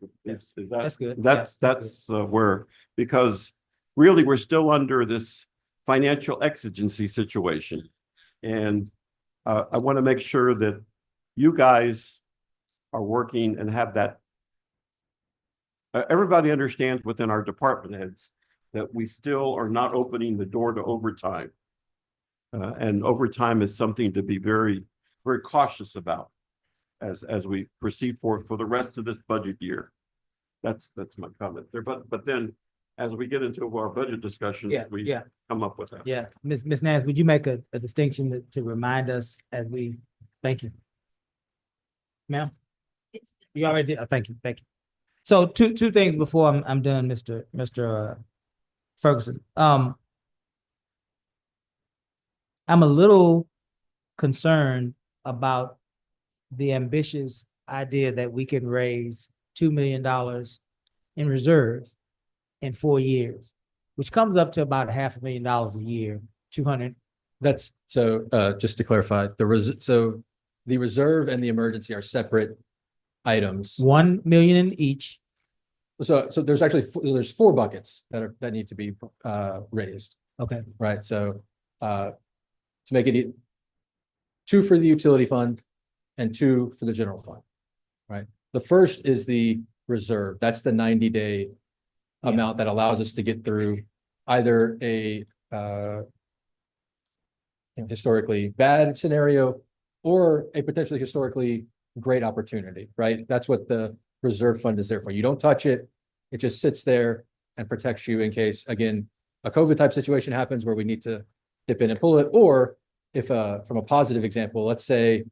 That's good. That's where, because really we're still under this financial exigency situation. And I want to make sure that you guys are working and have that. Everybody understands within our department heads that we still are not opening the door to overtime. And overtime is something to be very, very cautious about as we proceed for the rest of this budget year. That's my comment there. But then as we get into our budget discussions, we come up with that. Yeah, Ms. Nance, would you make a distinction to remind us as we, thank you. Ma'am? You already did, thank you. So two things before I'm done, Mr. Ferguson. I'm a little concerned about the ambitious idea that we can raise $2 million in reserves in 4 years, which comes up to about $500,000 a year, 200. That's so just to clarify, so the reserve and the emergency are separate items. 1 million in each. So there's actually there's 4 buckets that need to be raised. Okay. Right. So to make it 2 for the utility fund and 2 for the general fund. Right. The first is the reserve. That's the 90-day amount that allows us to get through either a historically bad scenario or a potentially historically great opportunity, right? That's what the reserve fund is there for. You don't touch it. It just sits there and protects you in case, again, a COVID type situation happens where we need to dip in and pull it, or if from a positive example, let's say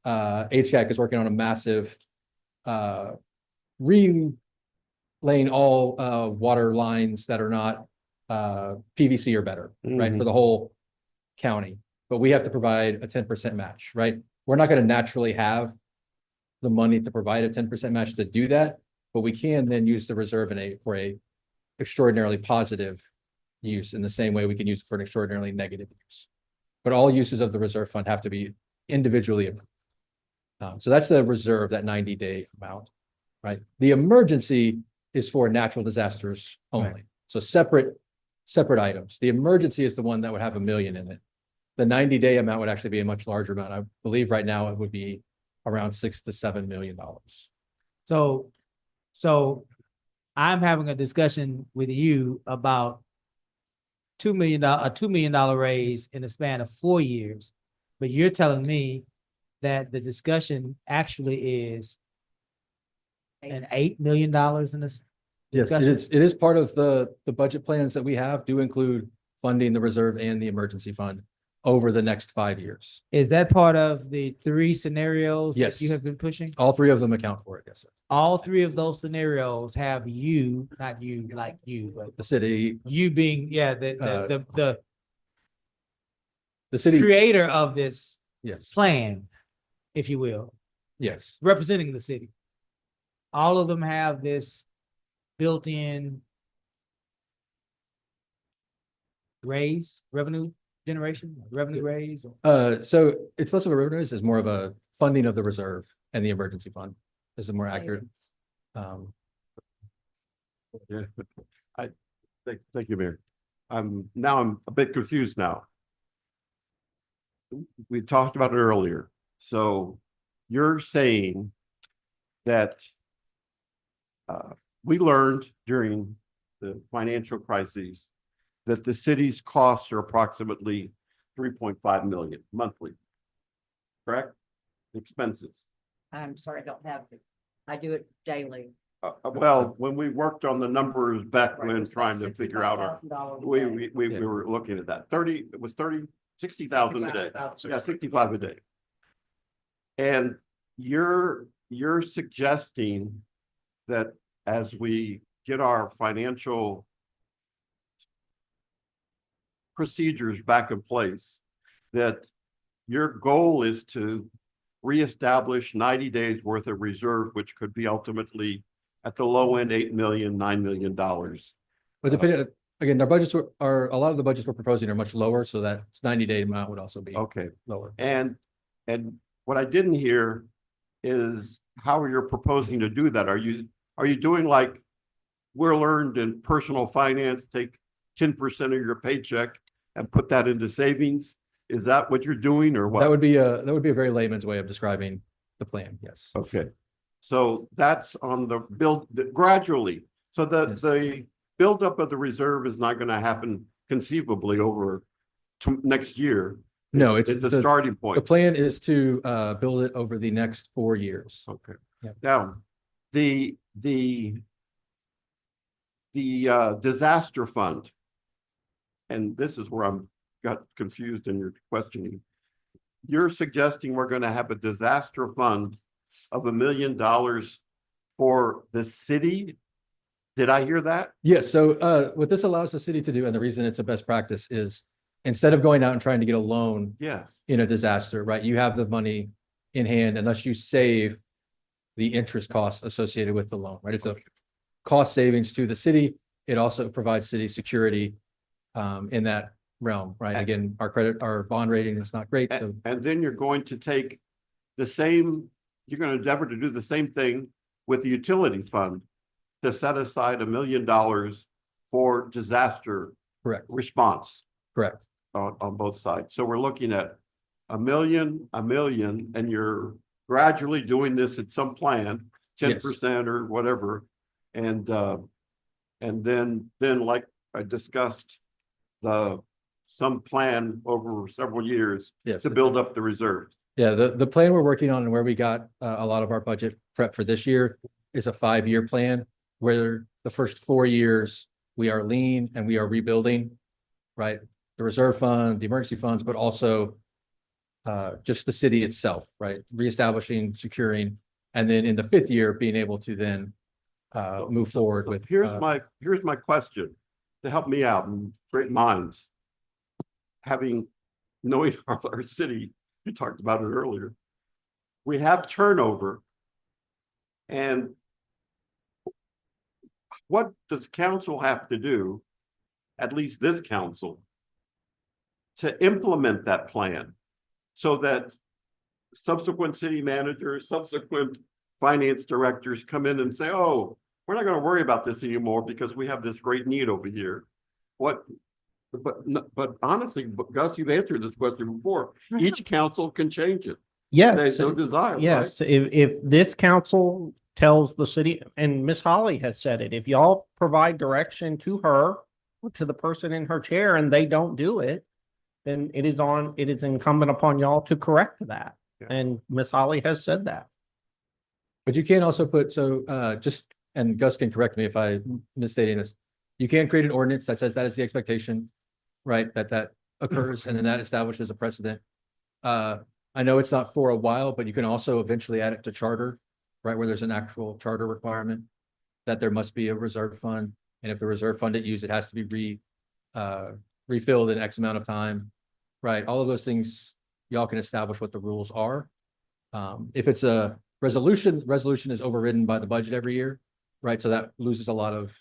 HVAC is working on a massive relaying all water lines that are not PVC or better, right, for the whole county. But we have to provide a 10% match, right? We're not going to naturally have the money to provide a 10% match to do that, but we can then use the reserve for a extraordinarily positive use in the same way we can use it for an extraordinarily negative use. But all uses of the reserve fund have to be individually approved. So that's the reserve, that 90-day amount, right? The emergency is for natural disasters only. Right. So separate items. The emergency is the one that would have $1 million in it. The 90-day amount would actually be a much larger amount. I believe right now it would be around $6 to $7 million. So I'm having a discussion with you about a $2 million raise in the span of 4 years, but you're telling me that the discussion actually is an $8 million in this Yes, discussion? it is part of the budget plans that we have do include funding the reserve and the emergency fund over the next 5 years. Is that part of the 3 scenarios that Yes. you have been pushing? All 3 of them account for it, yes, sir. All 3 of those scenarios have you, not you like you, but The city, you being, the city, creator of this yes, plan, if you will, yes. representing the city. All of them have this built-in revenue generation, revenue raise? So it's less of a revenue raise, it's more of a funding of the reserve and the emergency fund is the more accurate. Yeah, thank you, Mayor. Now I'm a bit confused now. We talked about it earlier. So you're saying that we learned during the financial crises that the city's costs are approximately 3.5 million monthly, correct? Expenses. I'm sorry, I don't have it. I do it daily. Well, when we worked on the numbers back when It's trying about to figure out $65,000 a we day. were looking at that. 60,000 a day. Yeah, 65 a day. And you're suggesting that as we get our financial procedures back in place, that your goal is to reestablish 90 days worth of reserve, which could be ultimately at the low end, $8 million, $9 million. But depending, again, our budgets are a lot of the budgets we're proposing are much lower, so that 90-day amount would also be Okay. lower. And what I didn't hear is how you're proposing to do that. Are you doing like we're learned in personal finance, take 10% of your paycheck and put that into savings? Is that what you're doing or what? That would be a very layman's way of describing the plan, yes. Okay. So that's on the build gradually. So the buildup of the reserve is not going to happen conceivably over next year. No, it's a starting point. The plan is to build it over the next 4 years. Okay. Yeah. Now, the disaster fund, and this is where I'm got confused in your questioning. You're suggesting we're going to have a disaster fund of $1 million for the city. Did I hear that? Yes. So what this allows the city to do, and the reason it's a best practice is instead of going out and trying to get a loan in a disaster, right? You have the money in hand unless you save the interest cost associated with the loan, right? It's a cost savings to the city. It also provides city security in that realm, right? Again, our bond rating is not great. So. And then you're going to take you're going to endeavor to do the same thing with the utility fund to set aside $1 million for disaster response. Correct. On both sides. So we're looking at $1 million, and you're gradually doing this at some plan, 10% or whatever. And then like I discussed, some plan over several years to build up the reserves. Yeah, the plan we're working on and where we got a lot of our budget prep for this year is a 5-year plan where the first 4 years we are lean and we are rebuilding, right? The reserve fund, the emergency funds, but also just the city itself, right? Reestablishing, securing, and then in the 5th year, being able to then move forward with. Here's my question to help me out in great minds. Having knowing our city, you talked about it earlier. We have turnover. And what does council have to do, at least this council, to implement that plan so that subsequent city managers, subsequent finance directors come in and say, oh, we're not going to worry about this anymore because we have this great need over here. But honestly, Gus, you've answered this question before. Each council can change it. Yes. They so desire. Yes, Right? if this council tells the city, and Miss Holly has said it, if y'all provide direction to her, to the person in her chair, and they don't do it, then it is incumbent upon y'all to correct that. Yeah. And Miss Holly has said that. But you can also put, and Gus can correct me if I'm misstating this. You can create an ordinance that says that is the expectation, right? That occurs, and then that establishes a precedent. I know it's not for a while, but you can also eventually add it to charter, right? Where there's an actual charter requirement that there must be a reserve fund. And if the reserve fund is used, it has to be refilled in X amount of time, right? All of those things, y'all can establish what the rules are. If it's a resolution is overridden by the budget every year, right? So that loses a lot of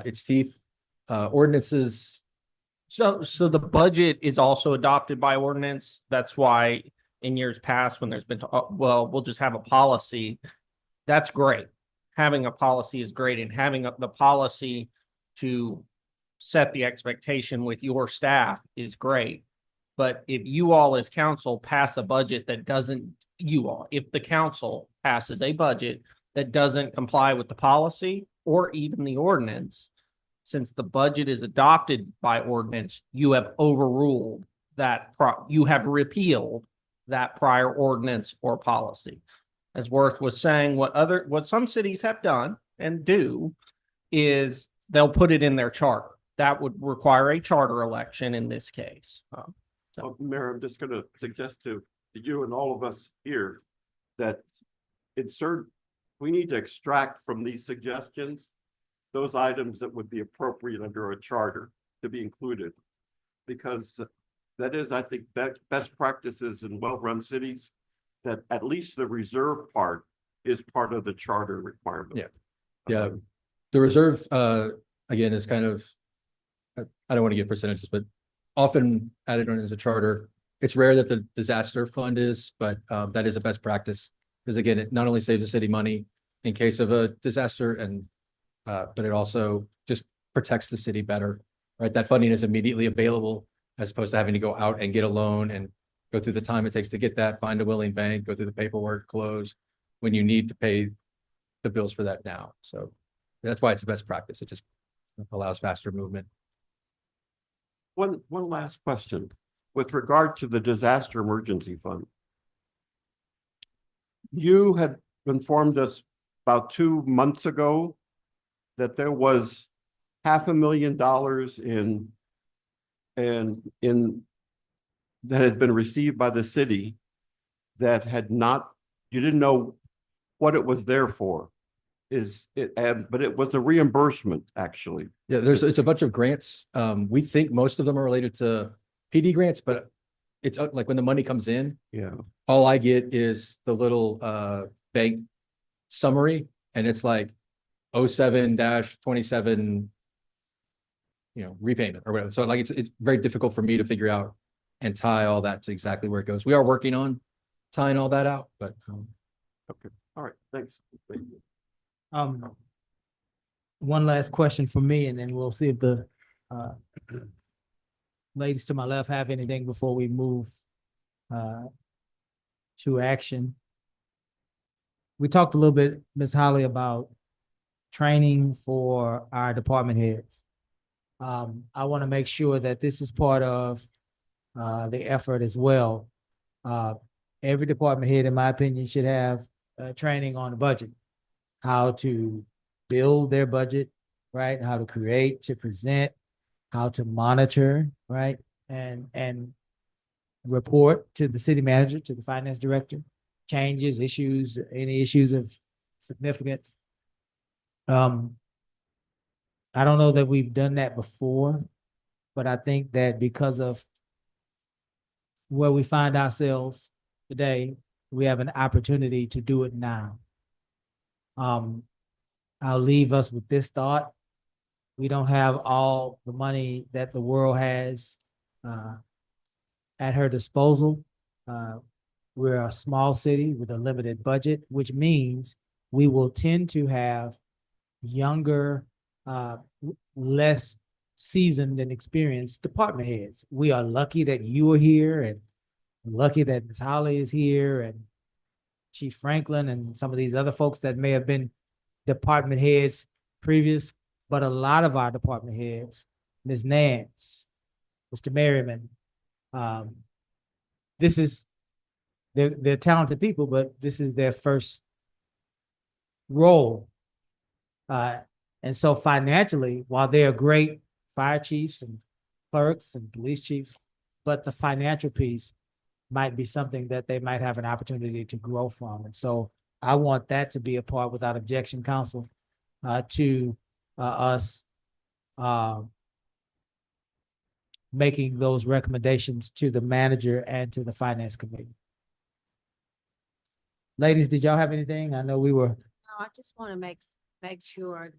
its teeth. Ordinances. So the budget is also adopted by ordinance. That's why in years past, when there's been, we'll just have a policy. That's great. Having a policy is great, and having the policy to set the expectation with your staff is great. But if you all as council pass a budget that doesn't, if the council passes a budget that doesn't comply with the policy or even the ordinance, since the budget is adopted by ordinance, you have overruled that, you have repealed that prior ordinance or policy. As Worth was saying, what some cities have done and do is they'll put it in their charter. That would require a charter election in this case. Mayor, I'm just going to suggest to you and all of us here that we need to extract from these suggestions those items that would be appropriate under a charter to be included, because that is, I think, best practices in well-run cities, that at least the reserve part is part of the charter requirement. Yeah. Yeah. The reserve, again, is kind of, I don't want to give percentages, but often added on as a charter. It's rare that the disaster fund is, but that is a best practice, because again, it not only saves the city money in case of a disaster, and but it also just protects the city better, right? That funding is immediately available as opposed to having to go out and get a loan and go through the time it takes to get that, find a willing bank, go through the paperwork, close, when you need to pay the bills for that now. So that's why it's the best practice. It just allows faster movement. One last question with regard to the disaster emergency fund. You had informed us about 2 months ago that there was $500,000 that had been received by the city that had not, you didn't know what it was there for. But it was a reimbursement, actually. Yeah, it's a bunch of grants. We think most of them are related to PD grants, but it's like when the money comes in, Yeah. all I get is the little bank summary, and it's like 07-27, repayment or whatever. So like it's very difficult for me to figure out and tie all that to exactly where it goes. We are working on tying all that out, but Okay. All right. Thanks. Thank you. One last question for me, and then we'll see if the ladies to my left have anything before we move to action. We talked a little bit, Ms. Holly, about training for our department heads. I want to make sure that this is part of the effort as well. every department head, in my opinion, should have training on the budget. How to build their budget, right? How to create, to present, how to monitor, right? And report to the city manager, to the finance director, changes, issues, any issues of significance. I don't know that we've done that before, but I think that because of where we find ourselves today, we have an opportunity to do it now. I'll leave us with this thought. We don't have all the money that the world has at her disposal. We're a small city with a limited budget, which means we will tend to have younger, less seasoned and experienced department heads. We are lucky that you are here and lucky that Ms. Holly is here and Chief Franklin and some of these other folks that may have been department heads previous, but a lot of our department heads, Ms. Nance, Mr. Merriman, they're talented people, but this is their first role. And so financially, while they are great fire chiefs and clerks and police chiefs, but the financial piece might be something that they might have an opportunity to grow from. And so I want that to be a part, without objection, council, to us making those recommendations to the manager and to the finance committee. Ladies, did y'all have anything? I know we were. No, I just want to make sure,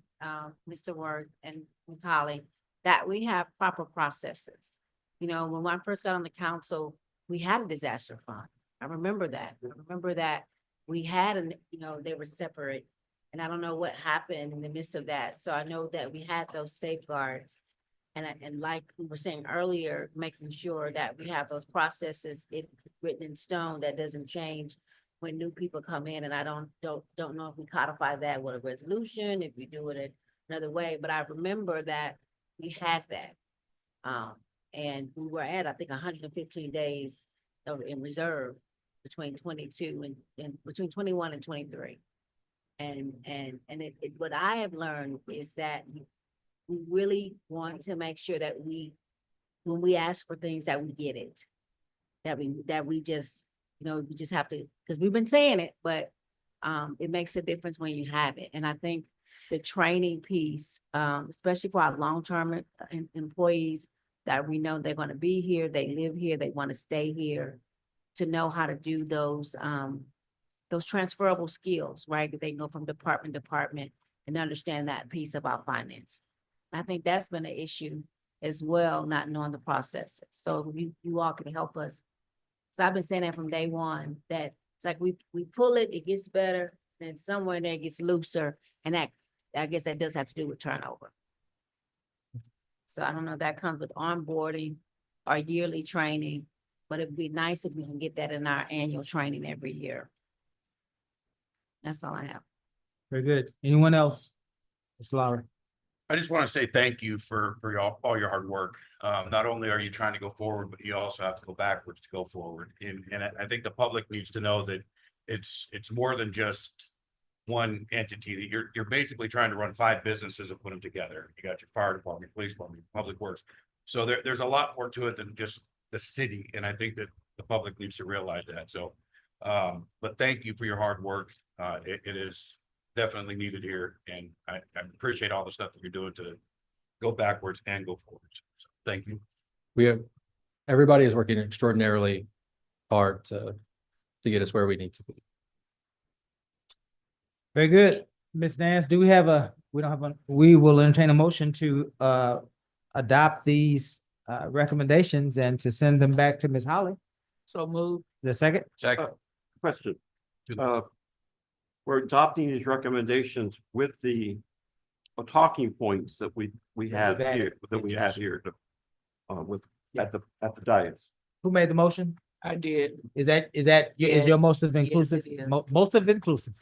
Mr. Word and Ms. Holly, that we have proper processes. You know, when I first got on the council, we had a disaster fund. I remember that. I remember that we had they were separate. And I don't know what happened in the midst of that. So I know that we had those safeguards. And like we were saying earlier, making sure that we have those processes written in stone that doesn't change when new people come in. And I don't know if we codify that with a resolution, if we do it another way, but I remember that we had that. And we were at, I think, 115 days in reserve between 22 and between 21 and 23. And what I have learned is that we really want to make sure that when we ask for things, that we get it, that we just, we just have to, because we've been saying it, but it makes a difference when you have it. And I think the training piece, especially for our long-term employees, that we know they're going to be here, they live here, they want to stay here, to know how to do those transferable skills, right? That they go from department to department and understand that piece about finance. I think that's been an issue as well, not knowing the processes. So if you all can help us. So I've been saying that from day one, that it's like we pull it, it gets better, then somewhere in there it gets looser. And that, I guess that does have to do with turnover. So I don't know, that comes with onboarding, our yearly training, but it'd be nice if we can get that in our annual training every year. That's all I have. Very good. Anyone else? Ms. Lowry. I just want to say thank you for all your hard work. Not only are you trying to go forward, but you also have to go backwards to go forward. And I think the public needs to know that it's more than just one entity, that you're basically trying to run 5 businesses and put them together. You got your fire department, police department, public works. So there's a lot more to it than just the city. And I think that the public needs to realize that. So, but thank you for your hard work. It is definitely needed here. And I appreciate all the stuff that you're doing to go backwards and go forward. So thank you. Everybody is working extraordinarily hard to get us where we need to be. Very good. Ms. Nance, do we have we will entertain a motion to adopt these recommendations and to send them back to Ms. Holly. So move. The second? Second. Question. We're adopting these recommendations with the talking points that we have here, at the dais. Who made the motion? I did. Is your most of inclusive? Yes, it is. Most of inclusive.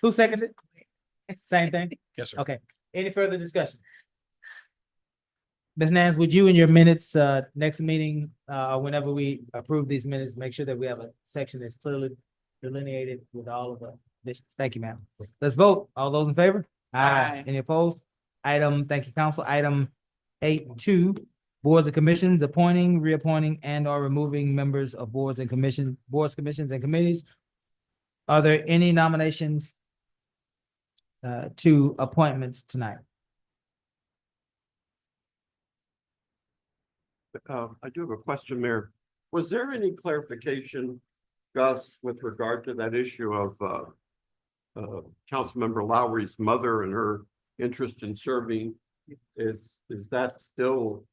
Who seconds it? Same thing? Yes, sir. Okay. Any further discussion? Ms. Nance, would you in your minutes, next meeting, whenever we approve these minutes, make sure that we have a section that's clearly delineated with all of the additions? Thank you, ma'am. Let's vote. All those in favor? Aye. Any opposed? Thank you, council. Item 8.2, boards and commissions, appointing, reappointing, and or removing members of boards, commissions, and committees. Are there any nominations to appointments tonight? I do have a question, Mayor. Was there any clarification, Gus, with regard to that issue of Councilmember Lowry's mother and her interest in serving? Is that still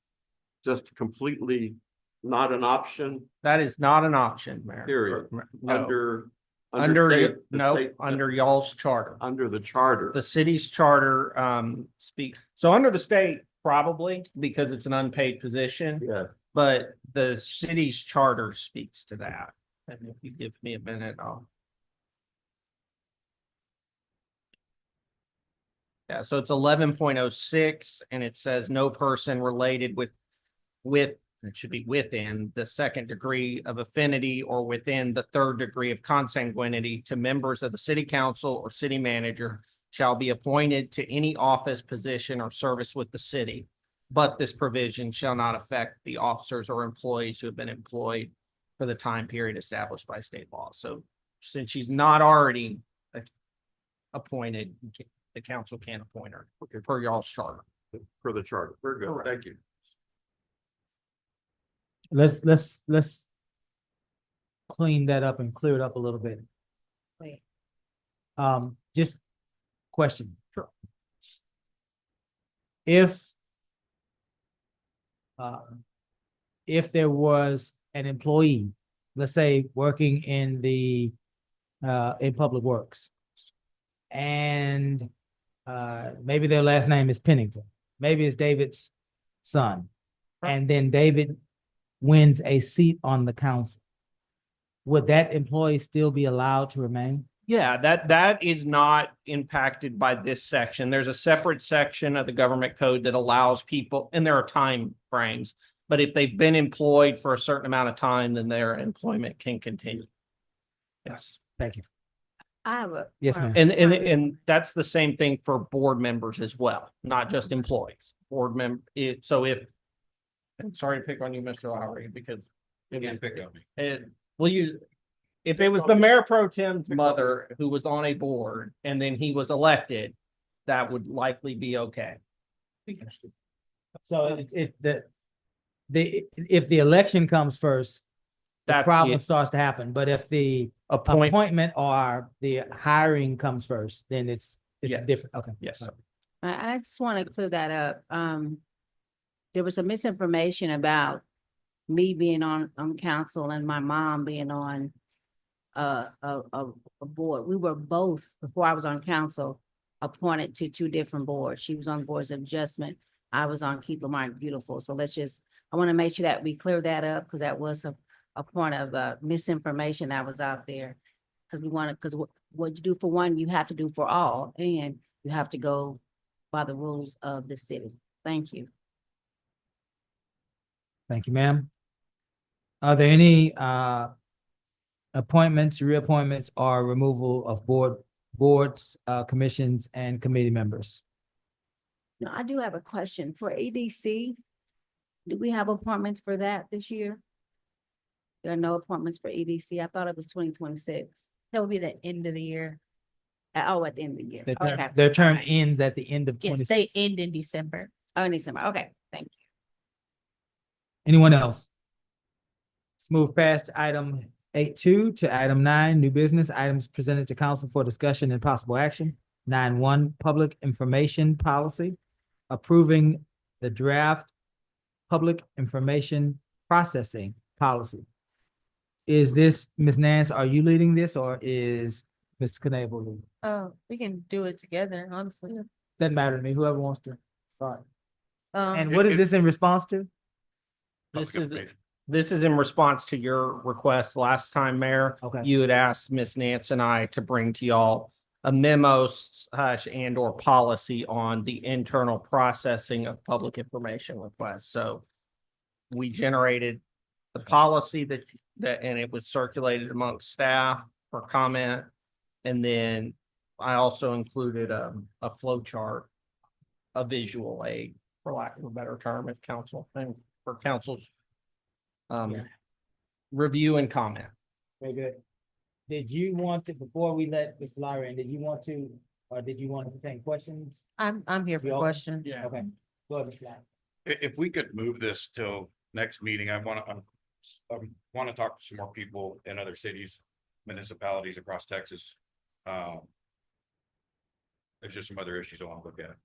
just completely not an option? That is not an option, Mayor. Period. No. Under Under y'all's charter. under the charter. The city's charter so under the state, probably, because it's an unpaid position, Yeah. but the city's charter speaks to that. And if you give me a minute, I'll. Yeah, so it's 11.06, and it says no person related with, it should be within the second degree of affinity or within the third degree of consanguinity to members of the city council or city manager shall be appointed to any office, position, or service with the city. But this provision shall not affect the officers or employees who have been employed for the time period established by state law. So since she's not already appointed, the council can't appoint her per y'all's charter. For the charter. Very good. Correct. Thank you. Let's clean that up and clear it up a little bit. Wait. Just question. Sure. If there was an employee, let's say working in in Public Works, and maybe their last name is Pennington, maybe it's David's son, and then David wins a seat on the council, would that employee still be allowed to remain? Yeah, that is not impacted by this section. There's a separate section of the government code that allows people, and there are time frames, but if they've been employed for a certain amount of time, then their employment can continue. Yes. Thank you. I have a. Yes, ma'am. And that's the same thing for board members as well, not just employees. Board member, so if, I'm sorry to pick on you, Mr. Lowry, because. You can't pick on me. If it was the mayor pro tem's mother who was on a board and then he was elected, that would likely be okay. So if the election comes first, the That's problem the starts to happen. But if the appointment or the hiring comes first, then it's Yes. different. Okay. Yes, sir. I just want to clear that up. There was some misinformation about me being on council and my mom being on a board. We were both, before I was on council, appointed to two different boards. She was on boards of adjustment. I was on Keep Lamar Beautiful. So I want to make sure that we clear that up, because that was a point of misinformation that was out there. Because what you do for one, you have to do for all, and you have to go by the rules of the city. Thank you. Thank you, ma'am. Are there any appointments, reappointments, or removal of boards, commissions, and committee members? No, I do have a question for ADC. Do we have appointments for that this year? There are no appointments for EDC. I thought it was 2026. That would be the end of the year. Oh, at the end of the year. Okay. Their term ends at the end of Yes, they 26. end in December. Oh, in December. Okay, thank you. Anyone else? Let's move past item 8.2 to item 9, new business items presented to council for discussion and possible action. 9.1, public information policy, approving the draft public information processing policy. Is this, Ms. Nance, are you leading this, or is Mr. Knable leading? Oh, we can do it together, honestly. Doesn't matter to me, whoever wants to start. And Um, what is this in response to? This is in response to your request last time, Mayor. Okay. You had asked Ms. Nance and I to bring to y'all a memo slash and or policy on the internal processing of public information requests. So we generated the policy that and it was circulated amongst staff for comment. And then I also included a flow chart, a visual aid, for lack of a better term, if council and for council's review and comment. Very good. Did you want to, before we let Mr. Lowry in, did you want to entertain questions? I'm here We for all- questions. Yeah. Okay. Go ahead, Mr. Lowry. If we could move this till next meeting, I want to talk to some more people in other cities, municipalities across Texas. There's just some other issues I want to look at.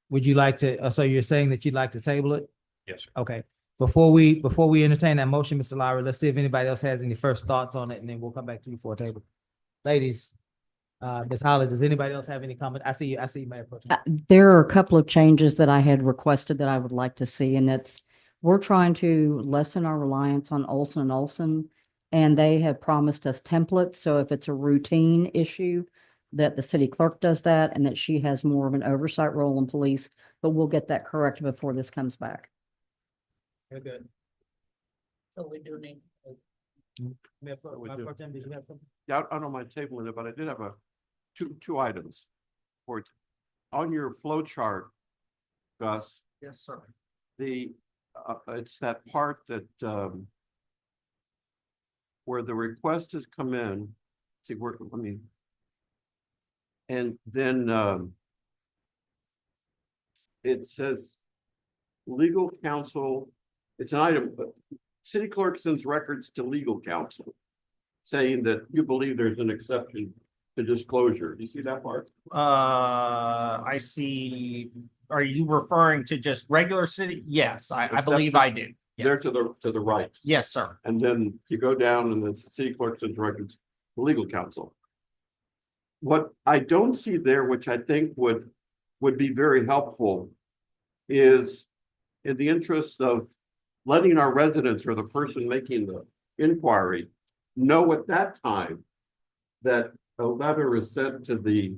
Would you like to, so you're saying that you'd like to table it? Yes, sir. Okay. Before we entertain that motion, Mr. Lowry, let's see if anybody else has any first thoughts on it, and then we'll come back to you for a table. Ladies, Ms. Holly, does anybody else have any comment? I see you, Mayor Pro Tem. There are a couple of changes that I had requested that I would like to see, and we're trying to lessen our reliance on Olson & Olson, and they have promised us templates. So if it's a routine issue, that the city clerk does that, and that she has more of an oversight role in police, but we'll get that corrected before this comes back. Very good. So we do need. Mayor Pro Tem, did you have something? Yeah, I don't mind tabling it, but I did have two items. For it. On your flow chart, Gus, Yes, sir. it's that part that, where the request has come in, see where, and then, it says legal counsel, it's an item, but city clerk sends records to legal counsel saying that you believe there's an exception to disclosure. Do you see that part? I see. Are you referring to just regular city? Yes, I believe I do. There Yes. to the right. Yes, sir. And then you go down and the city clerk sends records to legal counsel. What I don't see there, which I think would be very helpful, is in the interest of letting our residents or the person making the inquiry know at that time that a letter is sent to the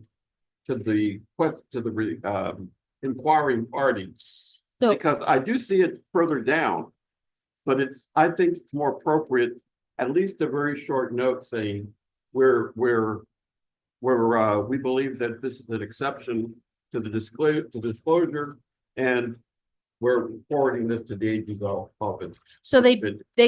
inquiring party. So Because I do see it further down, but I think it's more appropriate, at least a very short note saying we believe that this is an exception to the disclosure, and we're forwarding this to the AG's office. so they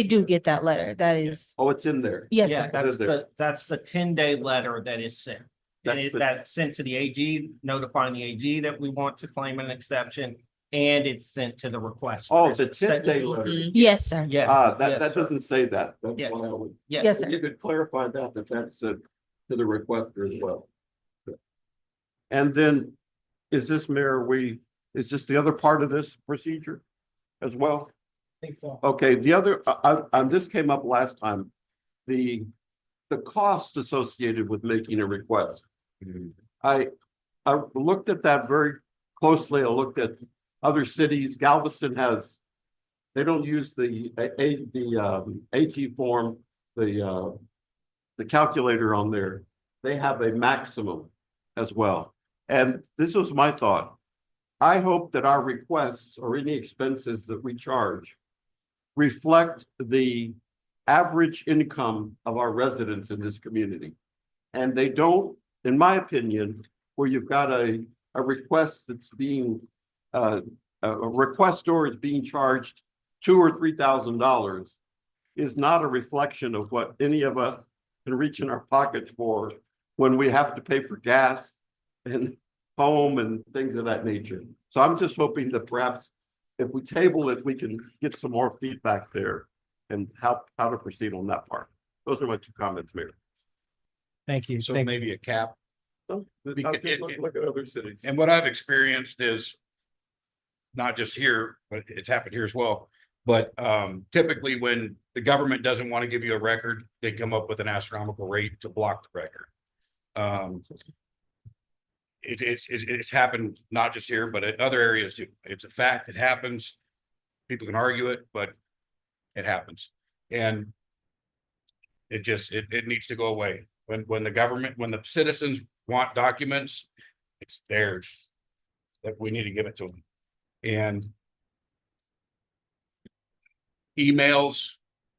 do get that letter. That is, Oh, it's in there. yes, Yeah, sir. that's the 10-day letter that is sent. That's sent to the AG, notifying the AG that we want to claim an exception, and it's sent to the request. Oh, the 10-day letter. Yes, sir. Yeah. That doesn't say that. That's Yeah. why I would. Yes, sir. You could clarify that's to the requester as well. And then, is this, Mayor, is this the other part of this procedure as well? I think so. Okay, the other, this came up last time, the cost associated with making a request. I looked at that very closely. I looked at other cities. Galveston they don't use the AT form, the calculator on there. They have a maximum as well. And this was my thought. I hope that our requests or any expenses that we charge reflect the average income of our residents in this community. And they don't, in my opinion, where you've got a request that's being, a requestor is being charged $2,000 or $3,000 is not a reflection of what any of us can reach in our pockets for when we have to pay for gas and home and things of that nature. So I'm just hoping that perhaps if we table it, we can get some more feedback there and how to proceed on that part. Those are my two comments, Mayor. Thank you. So Thank- maybe a cap. Look at other cities. And what I've experienced is not just here, but it's happened here as well. But typically when the government doesn't want to give you a record, they come up with an astronomical rate to block the record. It's happened not just here, but at other areas too. It's a fact. It happens. People can argue it, but it happens. And it needs to go away. When the government, when the citizens want documents, it's theirs. That we need to give it to them. And emails,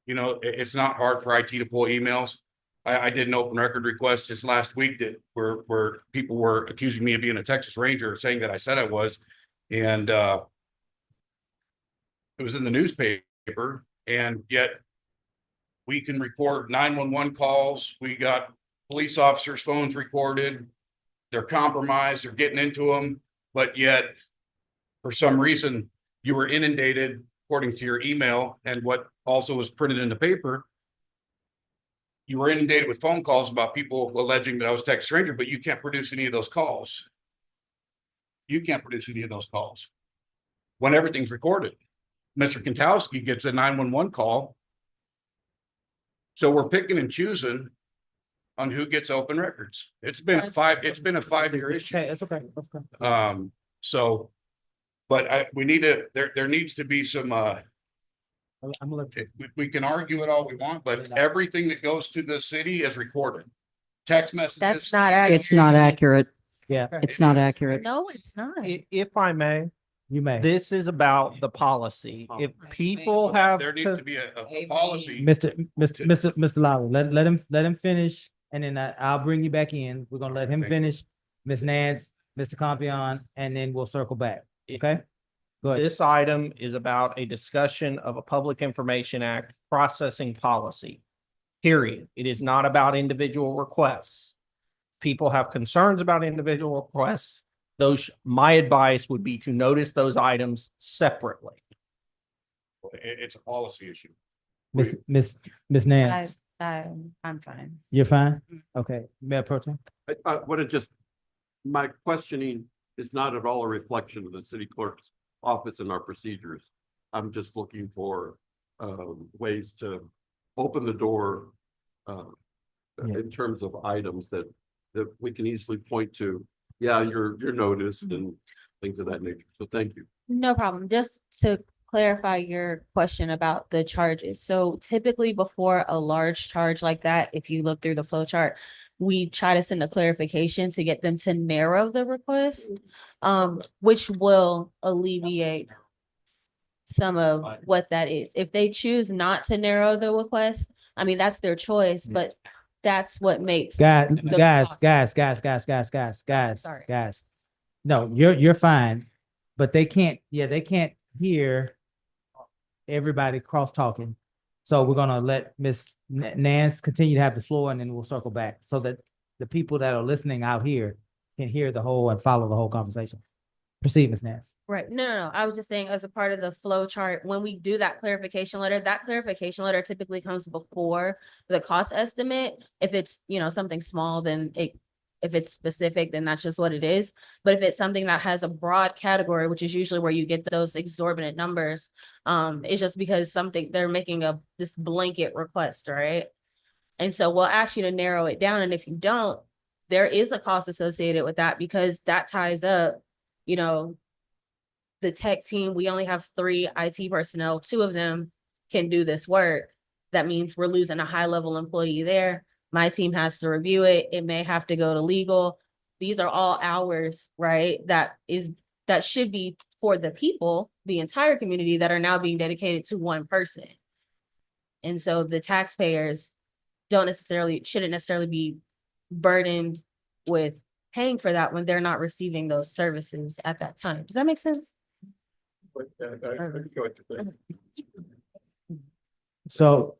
it's not hard for IT to pull emails. I did an open record request just last week that where people were accusing me of being a Texas Ranger, saying that I said I was. And it was in the newspaper, and yet we can record 911 calls. We got police officers' phones recorded. They're compromised, they're getting into them, but yet for some reason you were inundated, according to your email and what also was printed in the paper. You were inundated with phone calls about people alleging that I was a Texas Ranger, but you can't produce any of those calls. You can't produce any of those calls when everything's recorded. Mr. Kentowski gets a 911 call. So we're picking and choosing on who gets open records. It's been a 5-year issue. Okay, it's okay. That's okay. So, but we need to, there needs to be some, I'm gonna let you. we can argue it all we want, but everything that goes to the city is recorded. Text messages. That's not accurate. It's not accurate. Yeah, It's not accurate. No, it's not. If I may, you may. this is about the policy. If people have. There needs to be a policy. Mr. Lowry, let him finish, and then I'll bring you back in. We're gonna let him finish. Ms. Nance, Mr. Compion, and then we'll circle back. Okay? Go ahead. This item is about a discussion of a Public Information Act processing policy. Period. It is not about individual requests. People have concerns about individual requests. My advice would be to notice those items separately. It's a policy issue. Miss Nance, I'm fine. you're fine? Okay, Mayor Pro Tem? I want to just, my questioning is not at all a reflection of the city clerk's office and our procedures. I'm just looking for ways to open the door in terms of items that we can easily point to. Yeah, you're noticed and things of that nature. So thank you. No problem. Just to clarify your question about the charges. So typically before a large charge like that, if you look through the flow chart, we try to send a clarification to get them to narrow the request, which will alleviate some of what that is. If they choose not to narrow the request, I mean, that's their choice, but that's what makes. Guys. Sorry. No, you're fine, but they can't hear everybody cross talking. So we're gonna let Miss Nance continue to have the floor, and then we'll circle back so that the people that are listening out here can hear the whole and follow the whole conversation. Proceed, Ms. Nance. Right. No. I was just saying, as a part of the flow chart, when we do that clarification letter typically comes before the cost estimate. If it's, something small, then if it's specific, then that's just what it is. But if it's something that has a broad category, which is usually where you get those exorbitant numbers, it's just because they're making this blanket request, right? And so we'll ask you to narrow it down. And if you don't, there is a cost associated with that, because that ties up, the tech team. We only have 3 IT personnel. 2 of them can do this work. That means we're losing a high level employee there. My team has to review it. It may have to go to legal. These are all hours, right? That should be for the people, the entire community, that are now being dedicated to one person. And so the taxpayers shouldn't necessarily be burdened with paying for that when they're not receiving those services at that time. Does that make sense? So,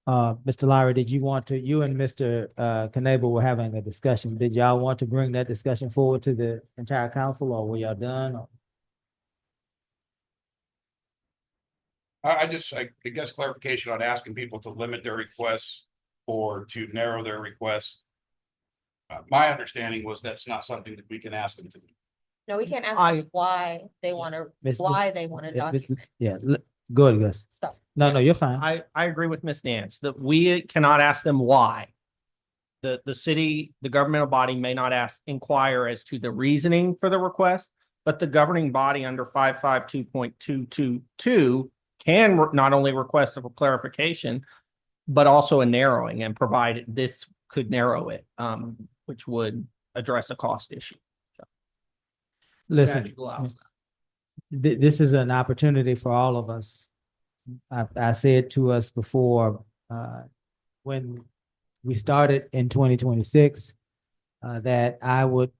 Mr. Lowry, did you want to, you and Mr. Knable were having a discussion. Did y'all want to bring that discussion forward to the entire council, or were y'all done? I guess clarification on asking people to limit their requests or to narrow their requests. My understanding was that's not something that we can ask them to do. No, we can't ask them why they want to document. Yeah, go ahead, Gus. Stop. No, you're fine. I agree with Ms. Nance that we cannot ask them why. The city, the governmental body may not inquire as to the reasoning for the request, but the governing body under 552.222 can not only request a clarification, but also a narrowing, and provide this could narrow it, which would address a cost issue. Listen, Statute allows that. this is an opportunity for all of us. I said to us before, when we started in 2026, that I would,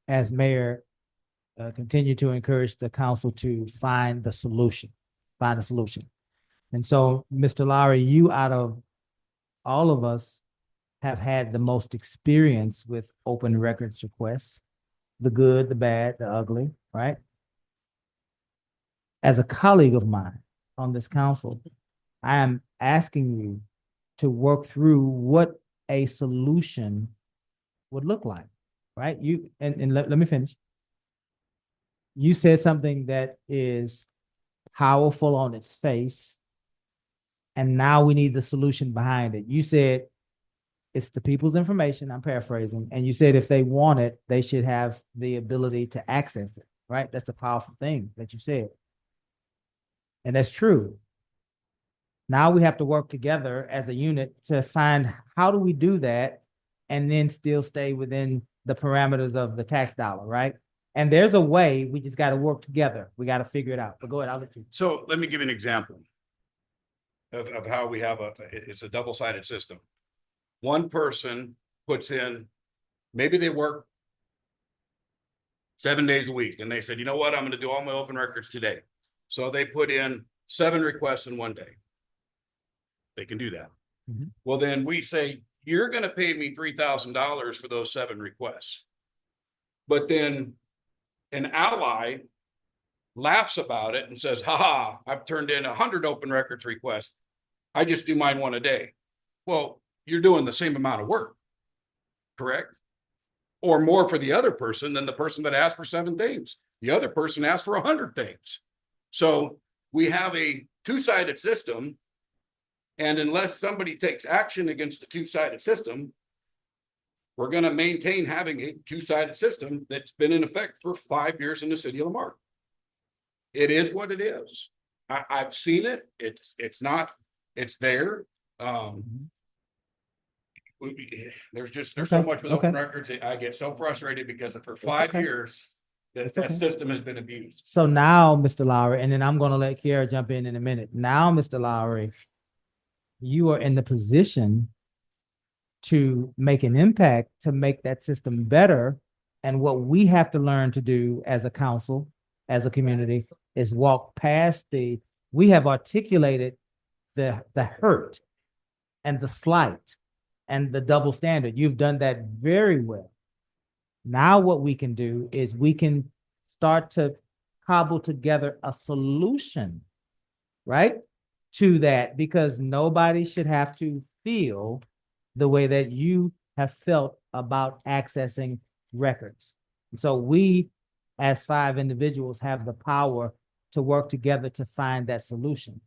as mayor, continue to encourage the council to find a solution. And so, Mr. Lowry, you out of all of us have had the most experience with open records requests, the good, the bad, the ugly, right? As a colleague of mine on this council, I am asking you to work through what a solution would look like, right? Let me finish. You said something that is powerful on its face, and now we need the solution behind it. You said it's the people's information, I'm paraphrasing, and you said if they want it, they should have the ability to access it, right? That's a powerful thing that you said. And that's true. Now we have to work together as a unit to find how do we do that and then still stay within the parameters of the tax dollar, right? And there's a way, we just got to work together. We got to figure it out. But go ahead, I'll let you. So let me give you an example of how we have it's a double-sided system. One person puts in, maybe they work 7 days a week and they said, you know what, I'm going to do all my open records today. So they put in 7 requests in one day. They can do that. Mm-hmm. Well, then we say, you're going to pay me $3,000 for those 7 requests. But then an ally laughs about it and says, haha, I've turned in 100 open records requests. I just do mine one a day. Well, you're doing the same amount of work, correct? Or more for the other person than the person that asked for 7 things. The other person asked for 100 things. So we have a two-sided system. And unless somebody takes action against the two-sided system, we're going to maintain having a two-sided system that's been in effect for 5 years in the city of Lamarque. It is what it is. I've seen it. It's there. There's so much with open records. I get so frustrated because for 5 years that system has been abused. So now, Mr. Lowry, and then I'm going to let Kiara jump in a minute. Now, Mr. Lowry, you are in the position to make an impact to make that system better. And what we have to learn to do as a council, as a community, is walk past we have articulated the hurt and the slight and the double standard. You've done that very well. Now what we can do is we can start to cobble together a solution, right, to that, because nobody should have to feel the way that you have felt about accessing records. So we, as 5 individuals, have the power to work together to find that solution.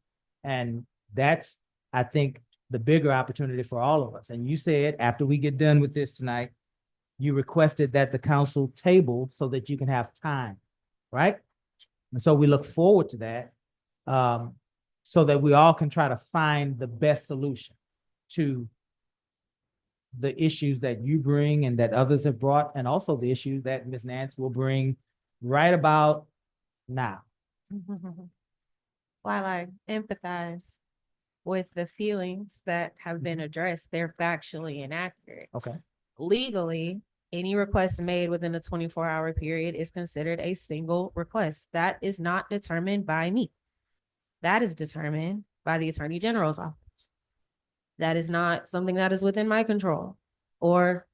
And that's, I think, the bigger opportunity for all of us. And you said, after we get done with this tonight, you requested that the council table so that you can have time, right? And so we look forward to that, so that we all can try to find the best solution to the issues that you bring and that others have brought, and also the issues that Ms. Nance will bring right about now. While I empathize with the feelings that have been addressed, they're factually inaccurate. Okay. Legally, any request made within a 24-hour period is considered a single request. That is not determined by me. That is determined by the Attorney General's office. That is not something that is within my control, or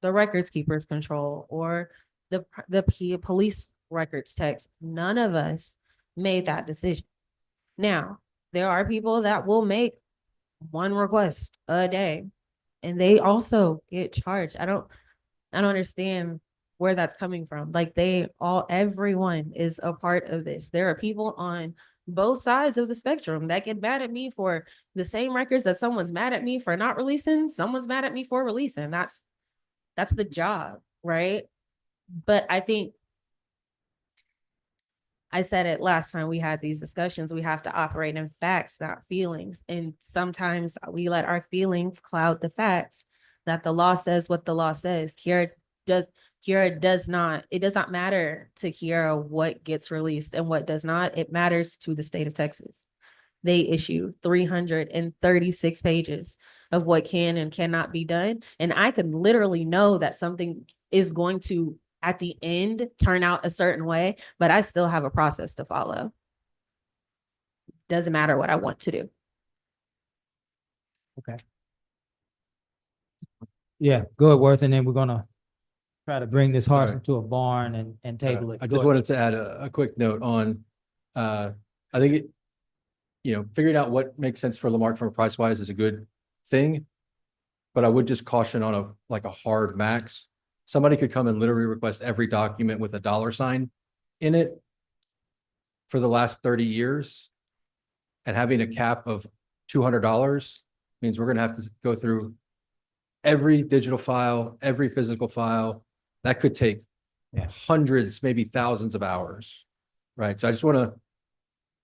the records keeper's control, or the police records text. None of us made that decision. Now, there are people that will make 1 request a day, and they also get charged. I don't understand where that's coming from. Like, everyone is a part of this. There are people on both sides of the spectrum that get mad at me for the same records that someone's mad at me for not releasing. Someone's mad at me for releasing. That's the job, right? But I think I said it last time we had these discussions. We have to operate in facts, not feelings. And sometimes we let our feelings cloud the facts that the law says what the law says. Kiara does not, it does not matter to Kiara what gets released and what does not. It matters to the state of Texas. They issue 336 pages of what can and cannot be done. And I can literally know that something is going to, at the end, turn out a certain way, but I still have a process to follow. Doesn't matter what I want to do. Okay. Yeah, go ahead, Worth, and then we're gonna try to bring this horse Sorry. into a barn and table it. I Go just ahead. wanted to add a quick note on, I think it, figuring out what makes sense for Lamarck from a price wise is a good thing. But I would just caution on a hard max. Somebody could come and literally request every document with a dollar sign in it for the last 30 years. And having a cap of $200 means we're gonna have to go through every digital file, every physical file. That could take hundreds, maybe thousands of hours, right? So I just want to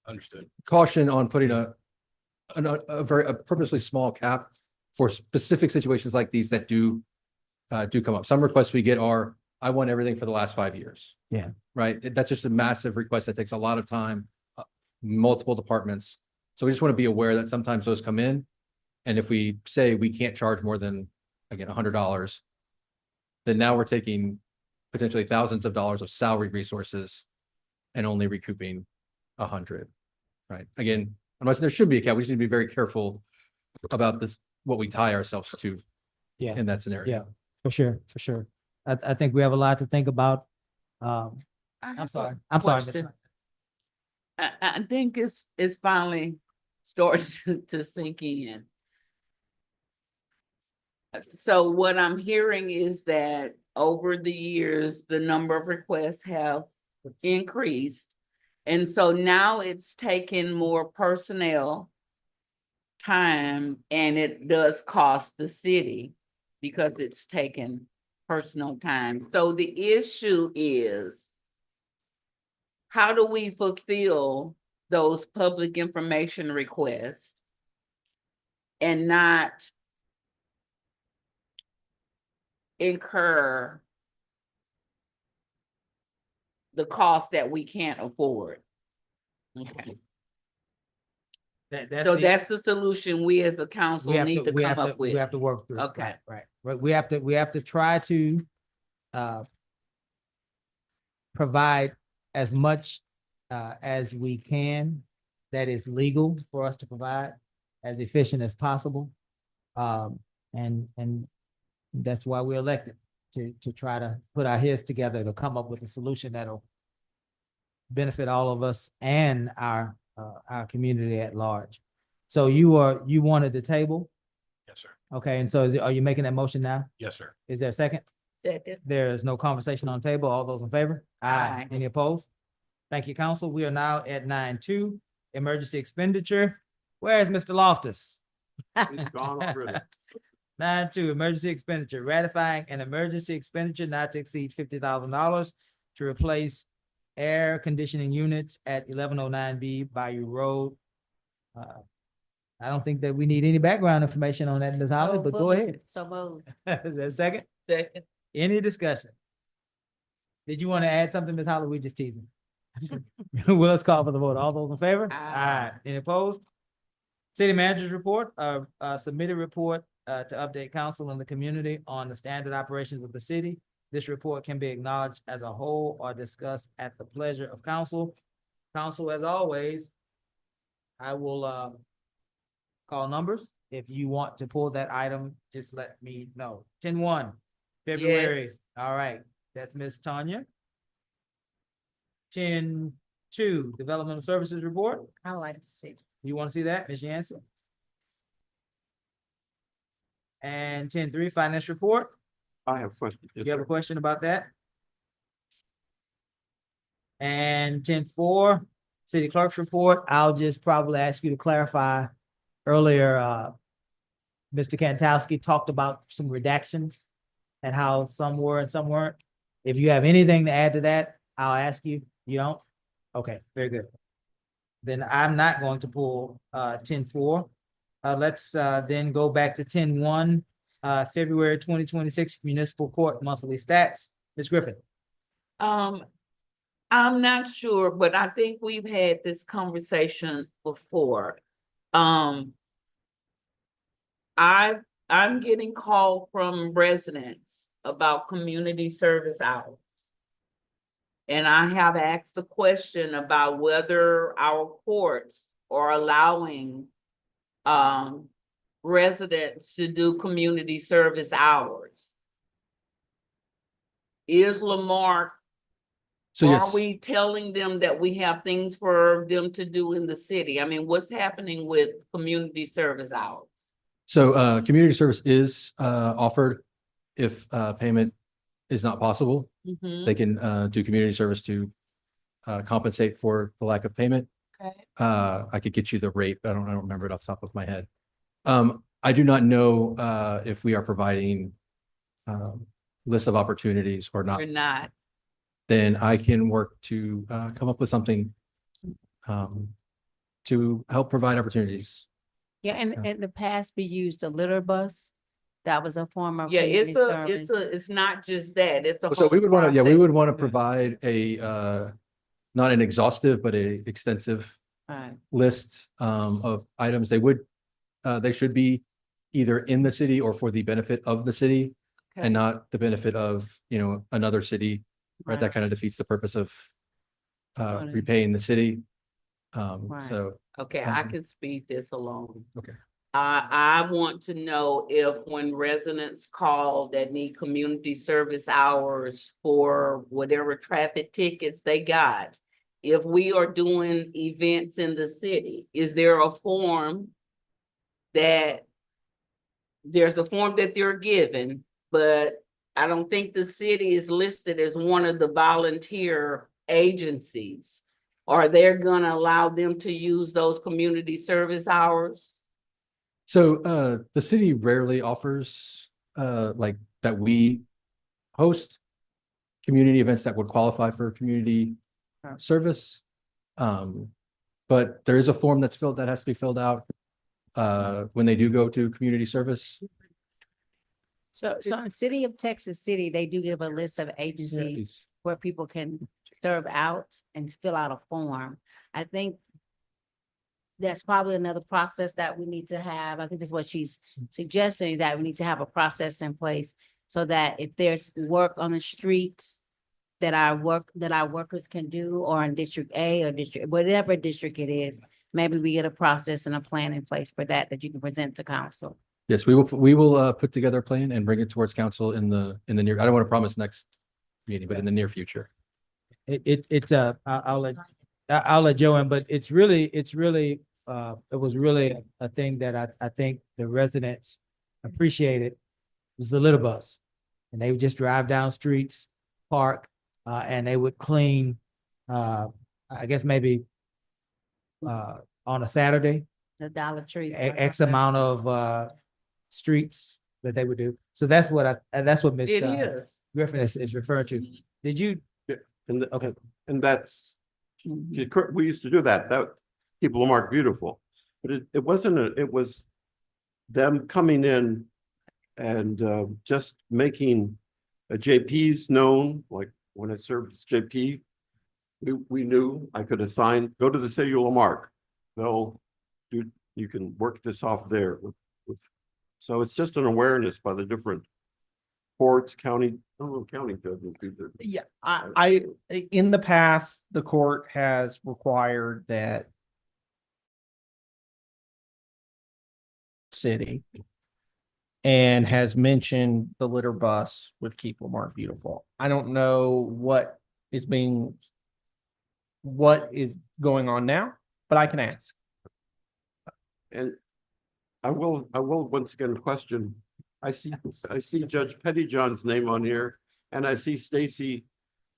Understood. caution on putting a purposely small cap for specific situations like these that do come up. Some requests we get are, I want everything for the last 5 years. Yeah. Right? That's just a massive request that takes a lot of time, multiple departments. So we just want to be aware that sometimes those come in. And if we say we can't charge more than, again, $100, then now we're taking potentially thousands of dollars of salary resources and only recouping 100, right? Again, I'm not saying there should be a cap. We just need to be very careful about this, what we tie ourselves to in that scenario. Yeah, for sure, for sure. I think we have a lot to think about. I'm sorry. question. I think it's finally starting to sink in. So what I'm hearing is that over the years, the number of requests have increased. And so now it's taking more personnel time, and it does cost the city because it's taken personal time. So the issue is, how do we fulfill those public information requests and not incur the cost that we can't afford? Okay. So that's the solution we as a council need to come up with. We have to work through. Okay. Right. We have to try to provide as much as we can that is legal for us to provide, as efficient as possible. And that's why we're elected, to try to put our heads together to come up with a solution that'll benefit all of us and our community at large. So you wanted the table? Yes, sir. Okay, and so are you making that motion now? Yes, sir. Is there a second? Second. There is no conversation on the table. All those in favor? Aye. Any opposed? Thank you, council. We are now at 9.2, emergency expenditure. Where is Mr. Loftus? He's gone already. 9.2, emergency expenditure, ratifying an emergency expenditure not to exceed $50,000 to replace air conditioning units at 1109B Bayou Road. I don't think that we need any background information on that, Ms. Holly, but go ahead. So moved. Is there a second? Second. Any discussion? Did you want to add something, Ms. Holly? We just teasing. Well, let's call for the vote. All those in favor? Aye. Any opposed? City manager's report, submitted report to update council and the community on the standard operations of the city. This report can be acknowledged as a whole or discussed at the pleasure of council. Council, as always, I will call numbers. If you want to pull that item, just let me know. 10-1, February. Yes. All right, that's Miss Tanya. 10-2, Developmental Services Report. I would like to see. You want to see that, Ms. Yancey? And 10-3, Finance Report. I have a question. You have a question about that? And 10-4, City Clerk's Report. I'll just probably ask you to clarify. Earlier, Mr. Kantowski talked about some redactions and how some were and some weren't. If you have anything to add to that, I'll ask you. You don't? Okay, very good. Then I'm not going to pull 10-4. Let's then go back to 10-1, February 2026 municipal court monthly stats. Ms. Griffin. I'm not sure, but I think we've had this conversation before. I'm getting called from residents about community service hours. And I have asked a question about whether our courts are allowing residents to do community service hours. Is Lamarque, So are yes, we telling them that we have things for them to do in the city? I mean, what's happening with community service hours? so community service is offered if payment is not possible. Mhm. They can do community service to compensate for the lack of payment. Okay. I could get you the rate, but I don't remember it off the top of my head. I do not know if we are providing list of opportunities or not. We're not. Then I can work to come up with something to help provide opportunities. Yeah, and Yeah. in the past, we used a litter bus. That was a form of. Yeah, community service. it's not just that, it's a. So we whole would want to, yeah, we would process. want to provide a not an exhaustive, but a extensive Right. list of items. They should be either in the city or for the benefit of the city Okay. and not the benefit of, another city, right? That Right. kind of defeats the purpose of Got it. repaying the city. Right. So, Okay, I can speed this along. okay. I want to know if when residents call that need community service hours for whatever traffic tickets they got, if we are doing events in the city, is there a form that there's a form that they're given, but I don't think the city is listed as one of the volunteer agencies. Are they gonna allow them to use those community service hours? So the city rarely offers like that we host community events that would qualify for community service. But there is a form that has to be filled out when they do go to community service. So in City of Texas City, they do give a list of agencies where people can serve out and fill out a form. I think that's probably another process that we need to have. I think that's what she's suggesting, is that we need to have a process in place so that if there's work on the streets that our workers can do, or in District A or whatever district it is, maybe we get a process and a plan in place for that you can present to council. Yes, we will put together a plan and bring it towards council in the near, I don't want to promise next meeting, but in the near future. I'll let Joe in, but it was really a thing that I think the residents appreciated, was the litter bus. And they would just drive down streets, park, and they would clean, I guess maybe on a Saturday, The Dollar Tree. X amount of streets that they would do. So that's what Ms. It is. Griffin is referring to. Did you? Okay. And that's, we used to do that. That people Lamarque beautiful, but it wasn't it was them coming in and just making a JPs known. Like when I served as JP, we knew I could assign, go to the city of Lamarque. You can work this off there with, so it's just an awareness by the different courts, county judges. Yeah, I in the past, the court has required that city and has mentioned the litter bus would keep Lamarque beautiful. I don't know what is going on now, but I can ask. And I will once again question, I see Judge Pettyjohn's name on here, and I see Stacy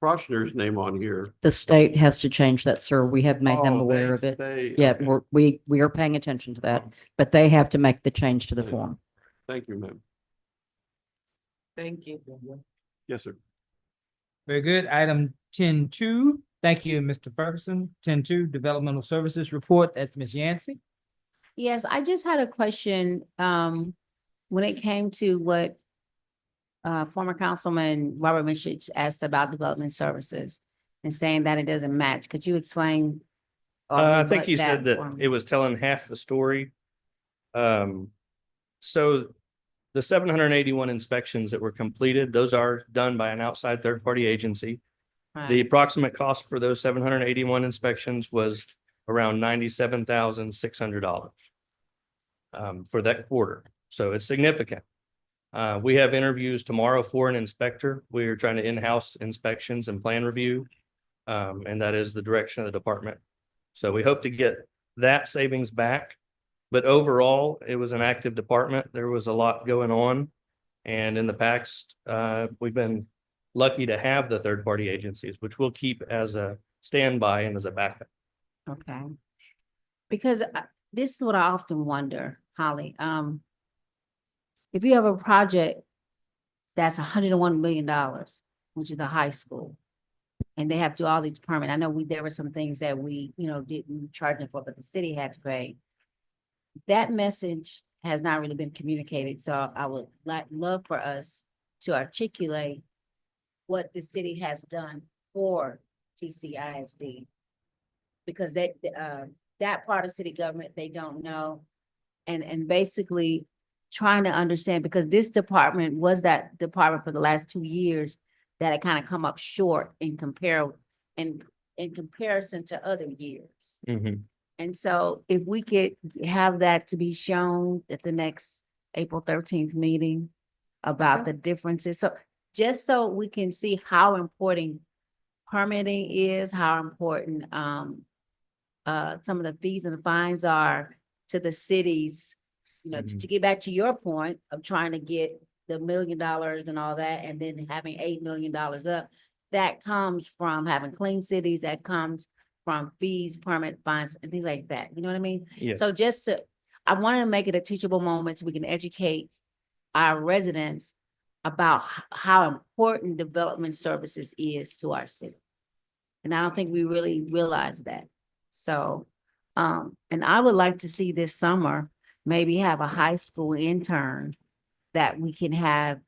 Froschner's name on here. The state has to change that, sir. We have made them Oh, aware of it. they- Yeah, okay. we are paying attention to that, but they have to make the change to the Yeah. form. Thank you, ma'am. Thank you. Yes, sir. Very good. Item 10.2. Thank you, Mr. Ferguson. 10.2, Developmental Services Report. That's Ms. Yancey. Yes, I just had a question. when it came to what former Councilman Robert Mitchell asked about development services and saying that it doesn't match, could you explain? or I think rebut he said that for me? it was telling half the story. So the 781 inspections that were completed, those are done by an outside third-party agency. The Right. approximate cost for those 781 inspections was around $97,600 for that quarter. So it's significant. We have interviews tomorrow for an inspector. We are trying to in-house inspections and plan review. And that is the direction of the department. So we hope to get that savings back. But overall, it was an active department. There was a lot going on. And in the past, we've been lucky to have the third-party agencies, which we'll keep as a standby and as a backup. Okay. Because this is what I often wonder, Holly. If you have a project that's $101 million, which is the high school, and they have to do all these permits. I know there were some things that we, didn't charge them for, but the city had to pay. That message has not really been communicated, so I would love for us to articulate what the city has done for TCISD. Because that part of city government, they don't know. And basically trying to understand, because this department was that department for the last 2 years that it kind of come up short in comparison to other years. And so if we could have that to be shown at the next April 13th meeting about the differences. So just so we can see how important permitting is, how important some of the fees and the fines are to the cities, to get back to your point of trying to get the $1 million and all that, and then having $8 million up, that comes from having clean cities, that comes from fees, permit fines, and things like that. You know what I mean? Yes. So I wanted to make it a teachable moment so we can educate our residents about how important development services is to our city. And I don't think we really realize that. So, and I would like to see this summer, maybe have a high school intern that we can have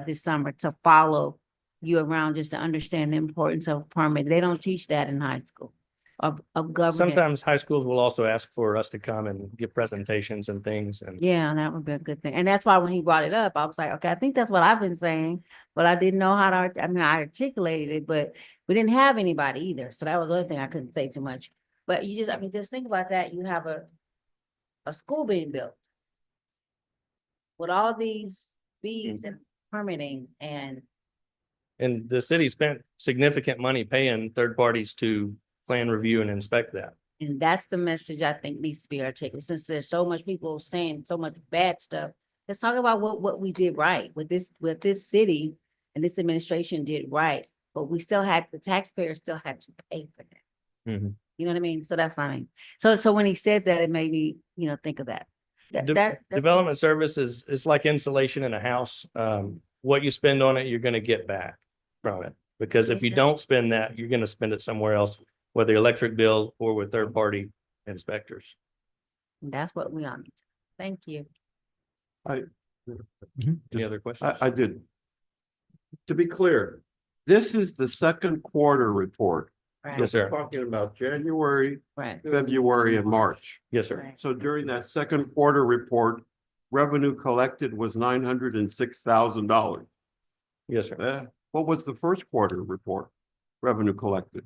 this summer to follow you around, just to understand the importance of permit. They don't teach that in high school of government. Sometimes high schools will also ask for us to come and give presentations and things. And Yeah, that would be a good thing. And that's why when he brought it up, I was like, okay, I think that's what I've been saying, but I didn't know how to, I articulated it, but we didn't have anybody either. So that was the other thing I couldn't say too much. But just think about that. You have a school being built with all these fees and permitting and the city spent significant money paying third parties to plan, review, and inspect that. And that's the message I think needs to be articulated. Since there's so much people saying so much bad stuff, let's talk about what we did right with this city and this administration did right. But we still had, the taxpayers still had to pay for that. Mm-hmm. You know what I mean? So that's what I mean. So when he said that, it made me, think of that. That's Development services is like insulation in a house. What you spend on it, you're going to get back from it. Because if you don't spend that, you're going to spend it somewhere else, whether electric bill or with third party inspectors. That's what we on. Thank you. Any other questions? I did. To be clear, this is the second quarter report. Right. Yes, sir. We're talking about January, Right. February, and March. Yes, sir. Right. So during that second quarter report, revenue collected was $906,000. Yes, sir. What was the first quarter report? Revenue collected?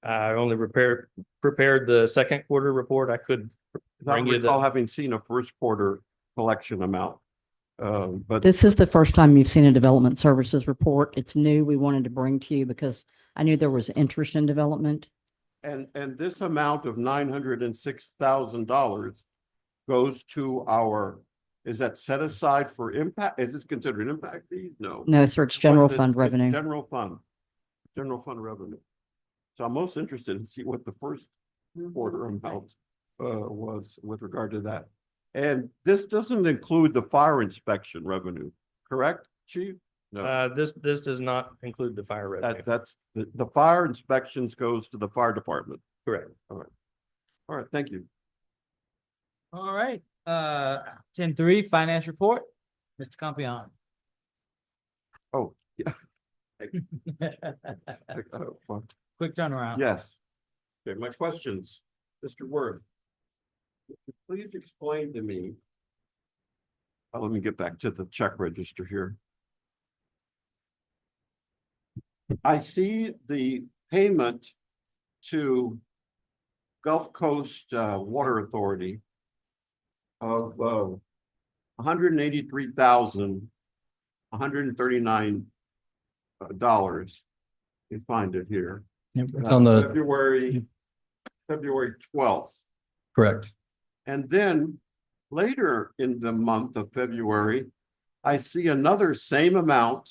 I only prepared the second quarter report. I could I bring you recall the, having seen a first quarter collection amount. But This is the first time you've seen a development services report. It's new. We wanted to bring to you because I knew there was interest in development. and this amount of $906,000 goes to our, is that set aside for impact? Is this considered impact fees? No. No, sir, it's general But fund it's revenue. General fund revenue. So I'm most interested to see what the first quarter amount was with regard to that. And this doesn't include the fire inspection revenue, correct, Chief? No, this does not include the fire revenue. that's the fire inspections goes to the fire department. Correct. All right, thank you. All right, 10.3 finance report. Mr. Campion. Oh, yeah. Quick turnaround. Yes. Okay, my questions, Mr. Worth. Please explain to me. Let me get back to the check register here. I see the payment to Gulf Coast Water Authority of $183,139. You find it here. Yep, it's on the, February 12th. correct. And then later in the month of February, I see another same amount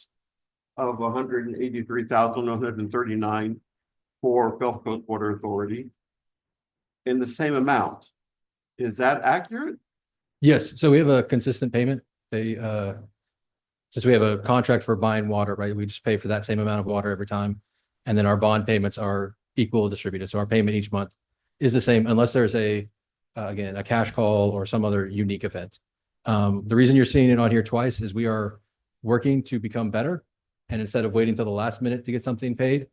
of $183,139 for Gulf Coast Water Authority in the same amount. Is that accurate? Yes, so we have a consistent payment. They, since we have a contract for buying water, right, we just pay for that same amount of water every time. And then our bond payments are equal distributed. So our payment each month is the same unless there's again, a cash call or some other unique event. The reason you're seeing it on here twice is we are working to become better. And instead of waiting till the last minute to get something paid,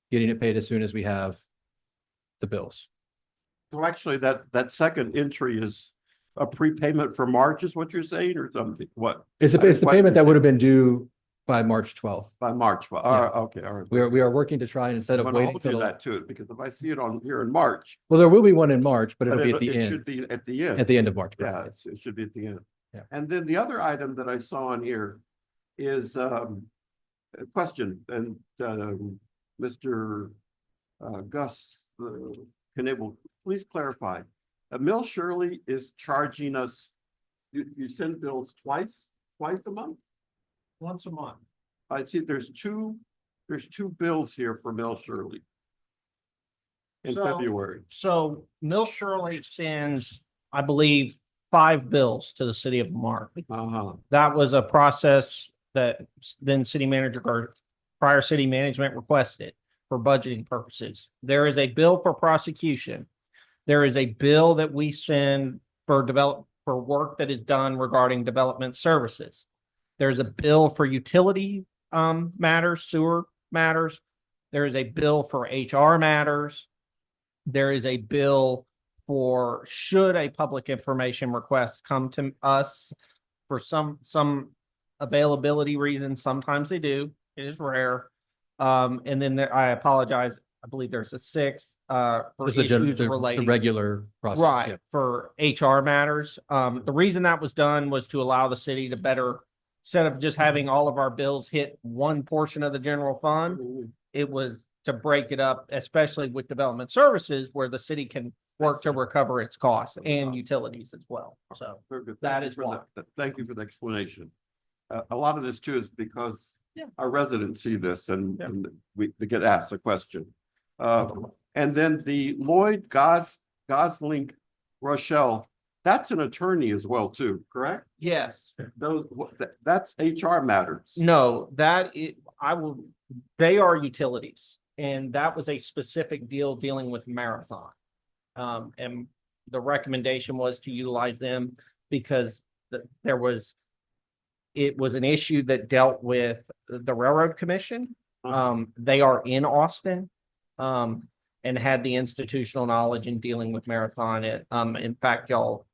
getting it paid as soon as we have the bills. So actually that second entry is a prepayment for March is what you're saying or something? What? It's the payment that would have been due by March 12th. By March 12th. Yeah. Okay, all right. We are working to try and instead of I'm gonna waiting hold you till that too, because if I see it on here in March. well, there will be one in March, but it'll but be at the it end. should be at the end. At the end of March. Yeah, correct, yes. it should be at the end. Yeah. And then the other item that I saw on here is a question, and Mr. Gus Knibble, please clarify. Mill Shirley is charging us, you send bills twice a month? Once a month. I see there's two bills here for Mill Shirley. In So- February. So Mill Shirley sends, I believe, 5 bills to the city of Marque. That was a process that then city manager or prior city management requested for budgeting purposes. There is a bill for prosecution. There is a bill that we send for work that is done regarding development services. There's a bill for utility matters, sewer matters. There is a bill for HR matters. There is a bill for should a public information request come to us for some availability reasons. Sometimes they do. It is rare. And then I apologize. I believe there's a 6th for Just the issues the relating. regular process. Right, yeah. for HR matters. The reason that was done was to allow the city to better, instead of just having all of our bills hit one portion of the general fund, it was to break it up, especially with development services where the city can work to recover its costs and utilities as well. So Very good. that Thank you is for why. Thank you for the explanation. A lot of this too is because our residents see this and they get asked a question. And then the Lloyd Gosling Rochelle, that's an attorney as well too, correct? Yes. That's HR matters. No, they are utilities. And that was a specific deal dealing with Marathon. And the recommendation was to utilize them because it was an issue that dealt with the Railroad Commission. They are in Austin, and had the institutional knowledge in dealing with Marathon. In fact, y'all,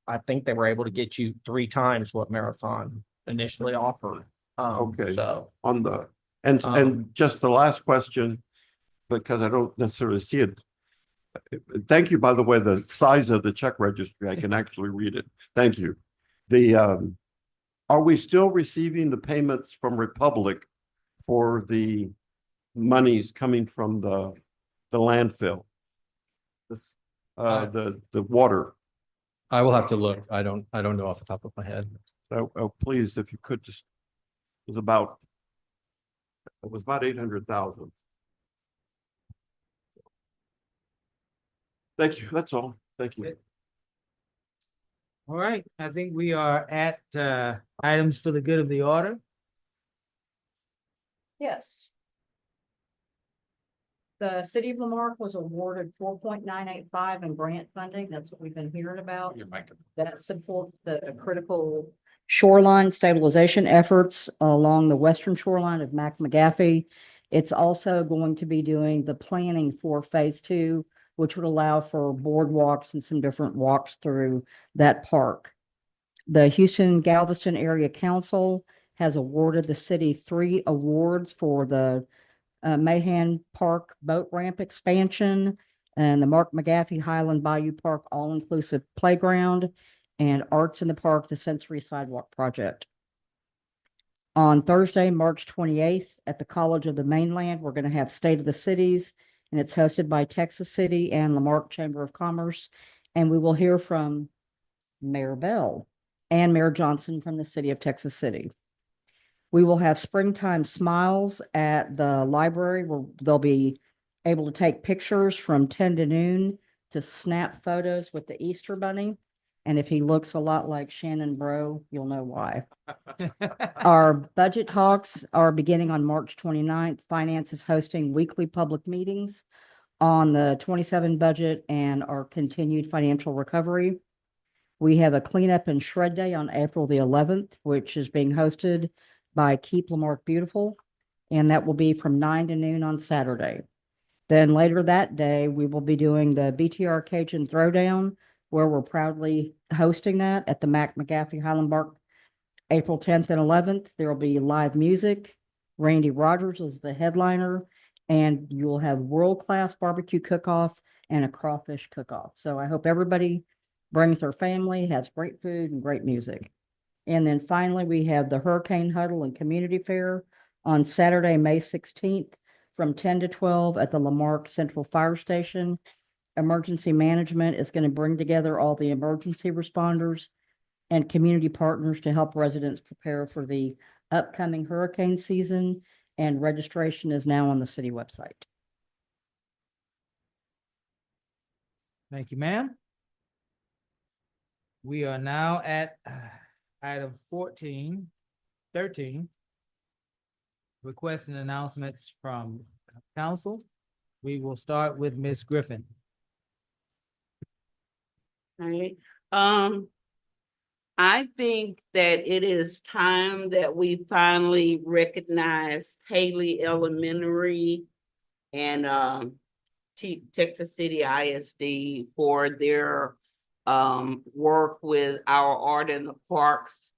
I think they were able to get you 3 times what Marathon initially offered. Okay. So and just the last question, because I don't necessarily see it. Thank you, by the way, the size of the check registry, I can actually read it. Thank you. Are we still receiving the payments from Republic for the monies coming from the landfill? The water. I will have to look. I don't know off the top of my head. Oh, please, if you could just, it was about 800,000. Thank you. That's all. Thank you. All right, I think we are at items for the good of the order. Yes. The city of Lamarck was awarded 4.985 in grant funding. That's what we've been hearing about. That supports the critical shoreline stabilization efforts along the western shoreline of McGaffey. It's also going to be doing the planning for phase 2, which would allow for boardwalks and some different walks through that park. The Houston Galveston Area Council has awarded the city 3 awards for the Mahan Park Boat Ramp Expansion and the Mark McGaffey Highland Bayou Park All-Inclusive Playground and Arts in the Park, the Sensory Sidewalk Project. On Thursday, March 28th, at the College of the Mainland, we're going to have State of the Cities, and it's hosted by Texas City and Lamarck Chamber of Commerce. And we will hear from Mayor Bell and Mayor Johnson from the city of Texas City. We will have Springtime Smiles at the library where they'll be able to take pictures from 10 to noon to snap photos with the Easter Bunny. And if he looks a lot like Shannon Bro, you'll know why. Our budget talks are beginning on March 29th. Finance is hosting weekly public meetings on the 27 budget and our continued financial recovery. We have a cleanup and shred day on April the 11th, which is being hosted by Keep Lamarck Beautiful, and that will be from 9 to noon on Saturday. Then later that day, we will be doing the BTR Cajun Throwdown, where we're proudly hosting that at the McGaffey Highland Park, April 10th and 11th. There will be live music. Randy Rogers is the headliner, and you'll have world-class barbecue cook-off and a crawfish cook-off. So I hope everybody brings their family, has great food and great music. And then finally, we have the Hurricane Huddle and Community Fair on Saturday, May 16th from 10 to 12 at the Lamarck Central Fire Station. Emergency management is going to bring together all the emergency responders and community partners to help residents prepare for the upcoming hurricane season, and registration is now on the city website. Thank you, ma'am. We are now at item 13, requesting announcements from council. We will start with Ms. Griffin. All right. I think that it is time that we finally recognize Haley Elementary and Texas City ISD for their work with our Art in the Parks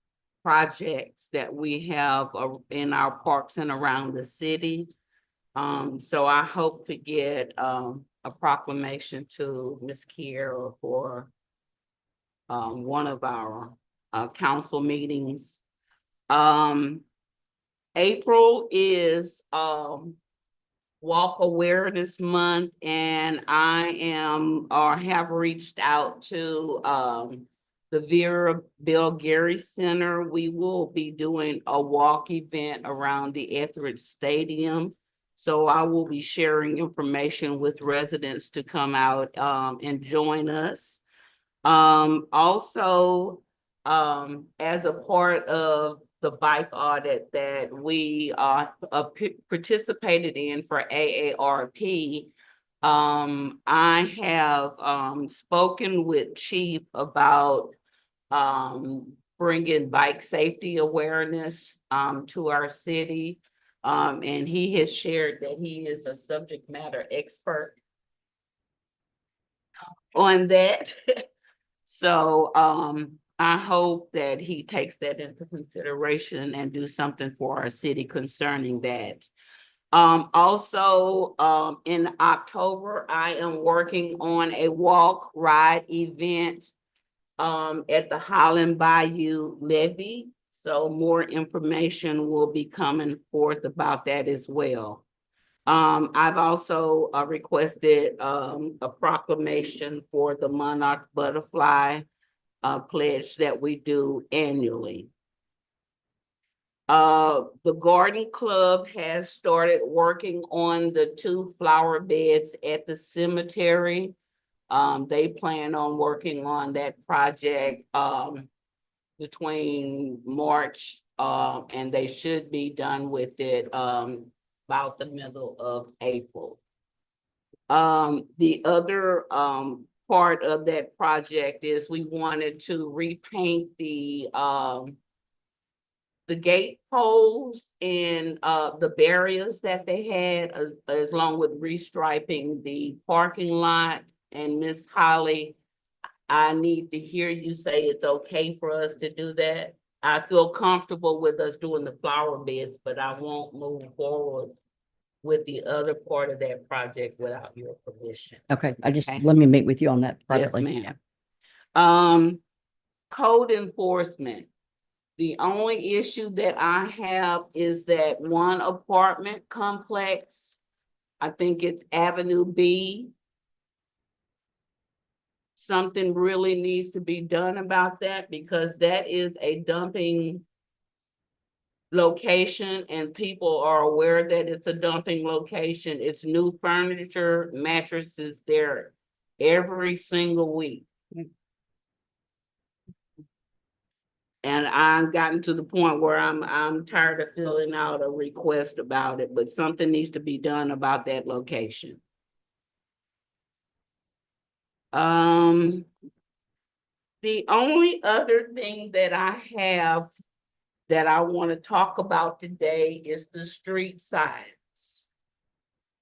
projects that we have in our parks and around the city. So I hope to get a proclamation to Ms. Kiera for one of our council meetings. April is Walk Awareness Month, and I am or have reached out to the Vera Bill Gary Center. We will be doing a walk event around the Etheridge Stadium. So I will be sharing information with residents to come out and join us. Also, as a part of the bike audit that we participated in for AARP, I have spoken with Chief about bringing bike safety awareness to our city. And he has shared that he is a subject matter expert on that. So I hope that he takes that into consideration and do something for our city concerning that. Also, in October, I am working on a walk ride event at the Highland Bayou Levee. So more information will be coming forth about that as well. I've also requested a proclamation for the Monarch Butterfly pledge that we do annually. The Garden Club has started working on the 2 flower beds at the cemetery. They plan on working on that project between March and they should be done with it about the middle of April. The other, part of that project is we wanted to repaint the gate poles and, the barriers that they had, as long with restriping the parking lot. And Miss Holly, I need to hear you say it's okay for us to do that. I feel comfortable with us doing the flower beds, but I won't move forward with the other part of that project without your permission. Okay, Okay. let me meet with you on that Yes, privately. ma'am. Code enforcement. The only issue that I have is that one apartment complex, I think it's Avenue B. Something really needs to be done about that because that is a dumping location and people are aware that it's a dumping location. It's new furniture, mattresses there every single week. And I've gotten to the point where I'm tired of filling out a request about it, but something needs to be done about that location. The only other thing that I have that I want to talk about today is the street signs.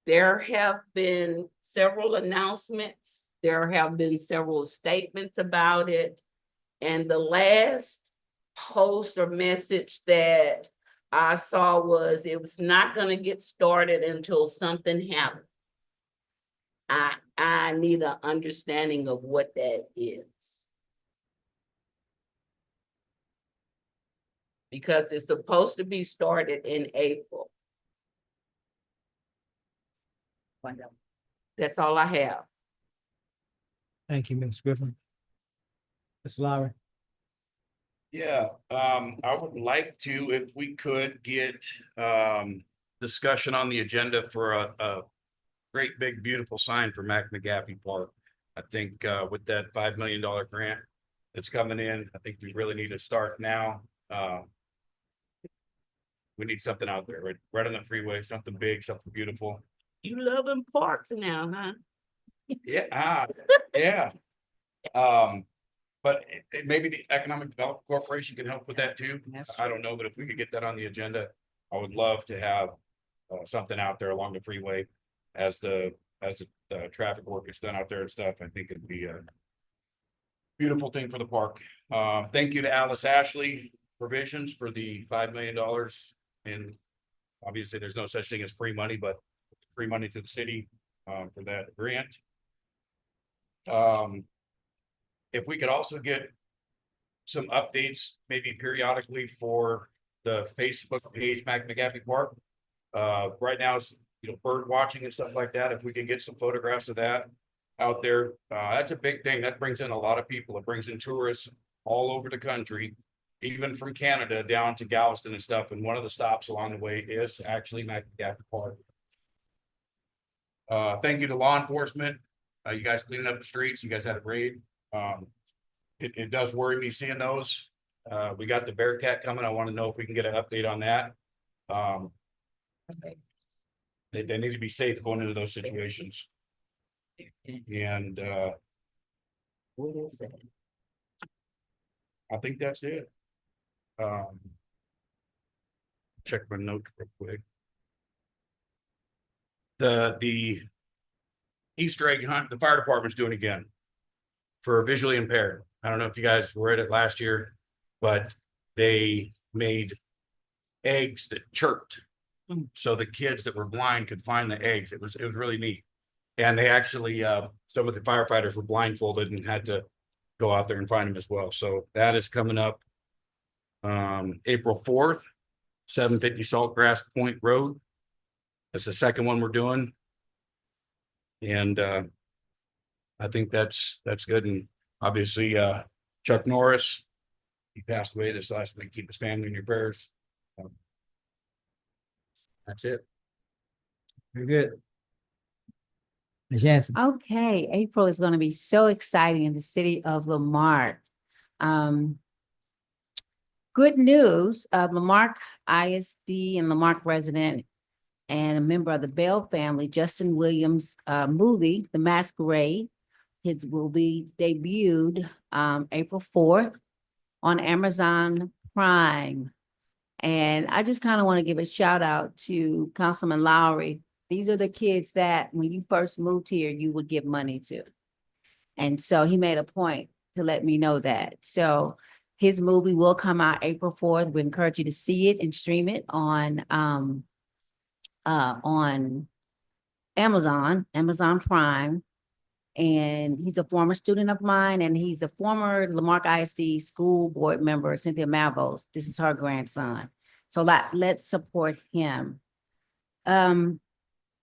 There have been several announcements. There have been several statements about it. And the last post or message that I saw was it was not going to get started until something happened. I need an understanding of what that is. Because it's supposed to be started in April. That's all I have. Thank you, Ms. Griffin. Mr. Lowry. Yeah, I would like to, if we could get, discussion on the agenda for a great, big, beautiful sign for Mac McGaffey Park. I think, with that $5 million grant that's coming in, I think we really need to start now. We need something out there, right on the freeway, something big, something beautiful. You loving parks now, huh? Yeah, yeah. But maybe the Economic Development Corporation can help with that too. I don't know, but if we could get that on the agenda, I would love to have something out there along the freeway as the traffic work is done out there and stuff. I think it'd be a beautiful thing for the park. Thank you to Alice Ashley Provisions for the $5 million. And obviously there's no such thing as free money, but free money to the city for that grant. If we could also get some updates, maybe periodically for the Facebook page, Mac McGaffey Park. Right now, it's, bird watching and stuff like that. If we could get some photographs of that out there, that's a big thing. That brings in a lot of people. It brings in tourists all over the country, even from Canada down to Galveston and stuff. And one of the stops along the way is actually Mac McGaffey Park. Thank you to law enforcement. You guys cleaning up the streets. You guys had a raid. It does worry me seeing those. We got the Bearcat coming. I want to know if we can get an update on that. They need to be safe going into those situations. And What is that? I think that's it. Check my notes real quick. The Easter egg hunt, the fire department's doing again for visually impaired. I don't know if you guys were at it last year, but they made eggs that chirped. So the kids that were blind could find the eggs. It was really neat. And they actually, some of the firefighters were blindfolded and had to go out there and find them as well. So that is coming up April 4th, 750 Saltgrass Point Road. That's the second one we're doing. And I think that's good. And obviously Chuck Norris, he passed away this last week. Keep his family in your prayers. That's it. Very good. Ms. Jansen. Okay, April is going to be so exciting in the city of Lamarque. Good news, Lamarque ISD and Lamarque resident and a member of the Bell family, Justin Williams' movie, The Masquerade. His will be debuted April 4th on Amazon Prime. And I just kind of want to give a shout out to Councilman Lowry. These are the kids that when you first moved here, you would give money to. And so he made a point to let me know that. So his movie will come out April 4th. We encourage you to see it and stream it on Amazon Prime. And he's a former student of mine, and he's a former Lamarck ISD school board member, Cynthia Malvos. This is her grandson. So let's support him.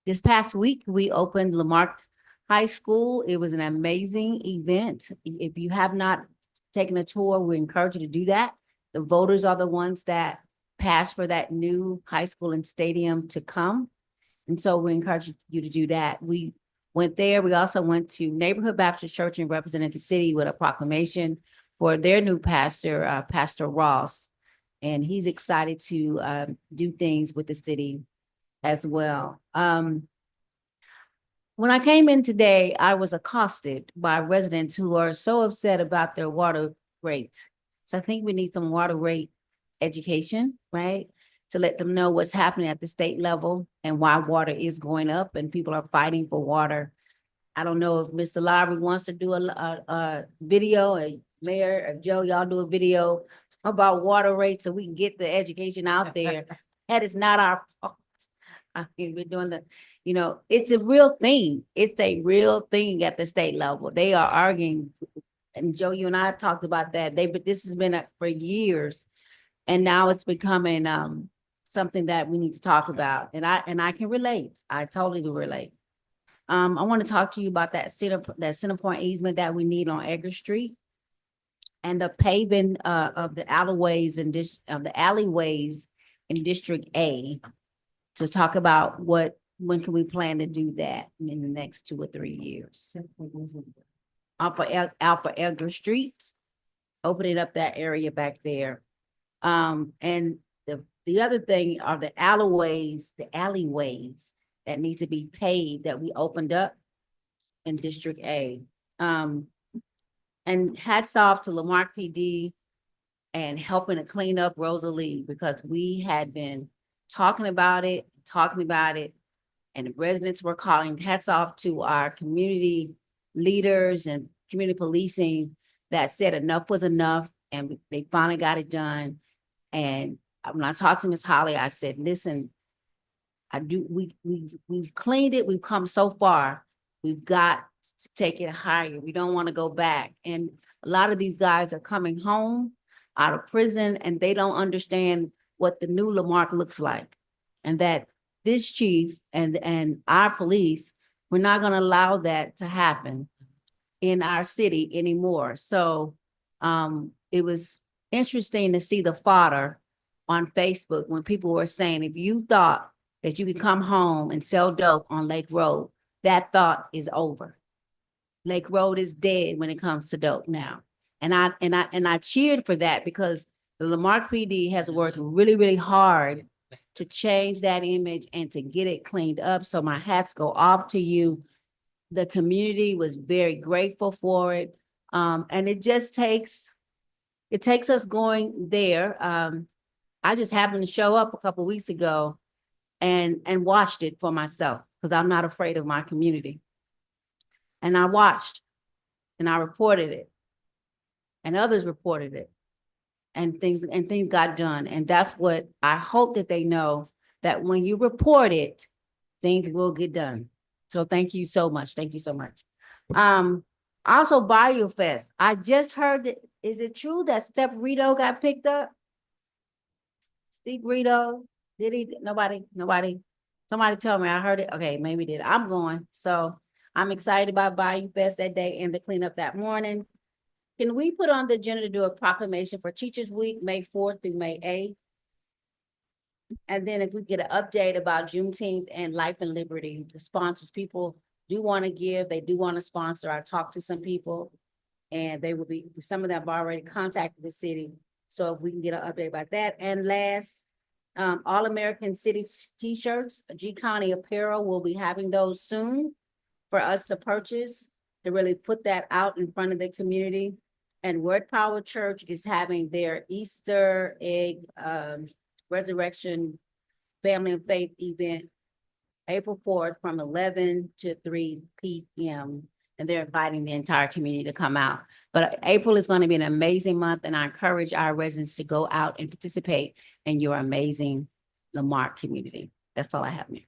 This past week, we opened Lamarck High School. It was an amazing event. If you have not taken a tour, we encourage you to do that. The voters are the ones that passed for that new high school and stadium to come. And so we encourage you to do that. We went there. We also went to Neighborhood Baptist Church and represented the city with a proclamation for their new pastor, Pastor Ross. And he's excited to do things with the city as well. When I came in today, I was accosted by residents who are so upset about their water rate. So I think we need some water rate education, right? To let them know what's happening at the state level and why water is going up and people are fighting for water. I don't know if Mr. Lowry wants to do a video, or Mayor or Joe, y'all do a video about water rates so we can get the education out there. That is not our fault. I mean, we're doing it's a real thing. It's a real thing at the state level. They are arguing, and Joe, you and I have talked about that. But this has been for years, and now it's becoming something that we need to talk about. And I can relate. I totally do relate. I want to talk to you about that center point easement that we need on Edgar Street and the paving of the alleyways in District A, to talk about when can we plan to do that in the next 2 or 3 years. Alpha Edgar Street, opening up that area back there. And the other thing are the alleyways that need to be paved that we opened up in District A. And hats off to Lamarck PD and helping to clean up Rosalie, because we had been talking about it, and the residents were calling. Hats off to our community leaders and community policing that said enough was enough, and they finally got it done. And when I talked to Ms. Holly, I said, listen, we've cleaned it. We've come so far. We've got to take it higher. We don't want to go back. And a lot of these guys are coming home out of prison, and they don't understand what the new Lamarck looks like. And that this chief and our police, we're not going to allow that to happen in our city anymore. So it was interesting to see the fodder on Facebook when people were saying, if you thought that you could come home and sell dope on Lake Road, that thought is over. Lake Road is dead when it comes to dope now. And I cheered for that, because the Lamarck PD has worked really, really hard to change that image and to get it cleaned up. So my hats go off to you. The community was very grateful for it. And it just takes us going there. I just happened to show up a couple of weeks ago and watched it for myself, because I'm not afraid of my community. And I watched and I reported it, and others reported it, and things got done. And that's what I hope that they know, that when you report it, things will get done. So thank you so much. Thank you so much. Also BioFest. I just heard that, is it true that Steph Rito got picked up? Steve Rito, did he? Nobody. Somebody tell me. I heard it. Okay, maybe did. I'm going. So I'm excited about BioFest that day and the cleanup that morning. Can we put on the agenda to do a proclamation for Teachers Week, May 4th through May 8th? And then if we get an update about Juneteenth and Life and Liberty, the sponsors, people do want to give, they do want to sponsor. I talked to some people, and they will be, some of them have already contacted the city. So if we can get an update about that. And last, All-American City T-shirts, G County Apparel will be having those soon for us to purchase, to really put that out in front of the community. And Word Power Church is having their Easter egg, resurrection family and faith event April 4th from 11 to 3 p.m. And they're inviting the entire community to come out. But April is going to be an amazing month, and I encourage our residents to go out and participate in your amazing Marque community. That's all I have, Mayor.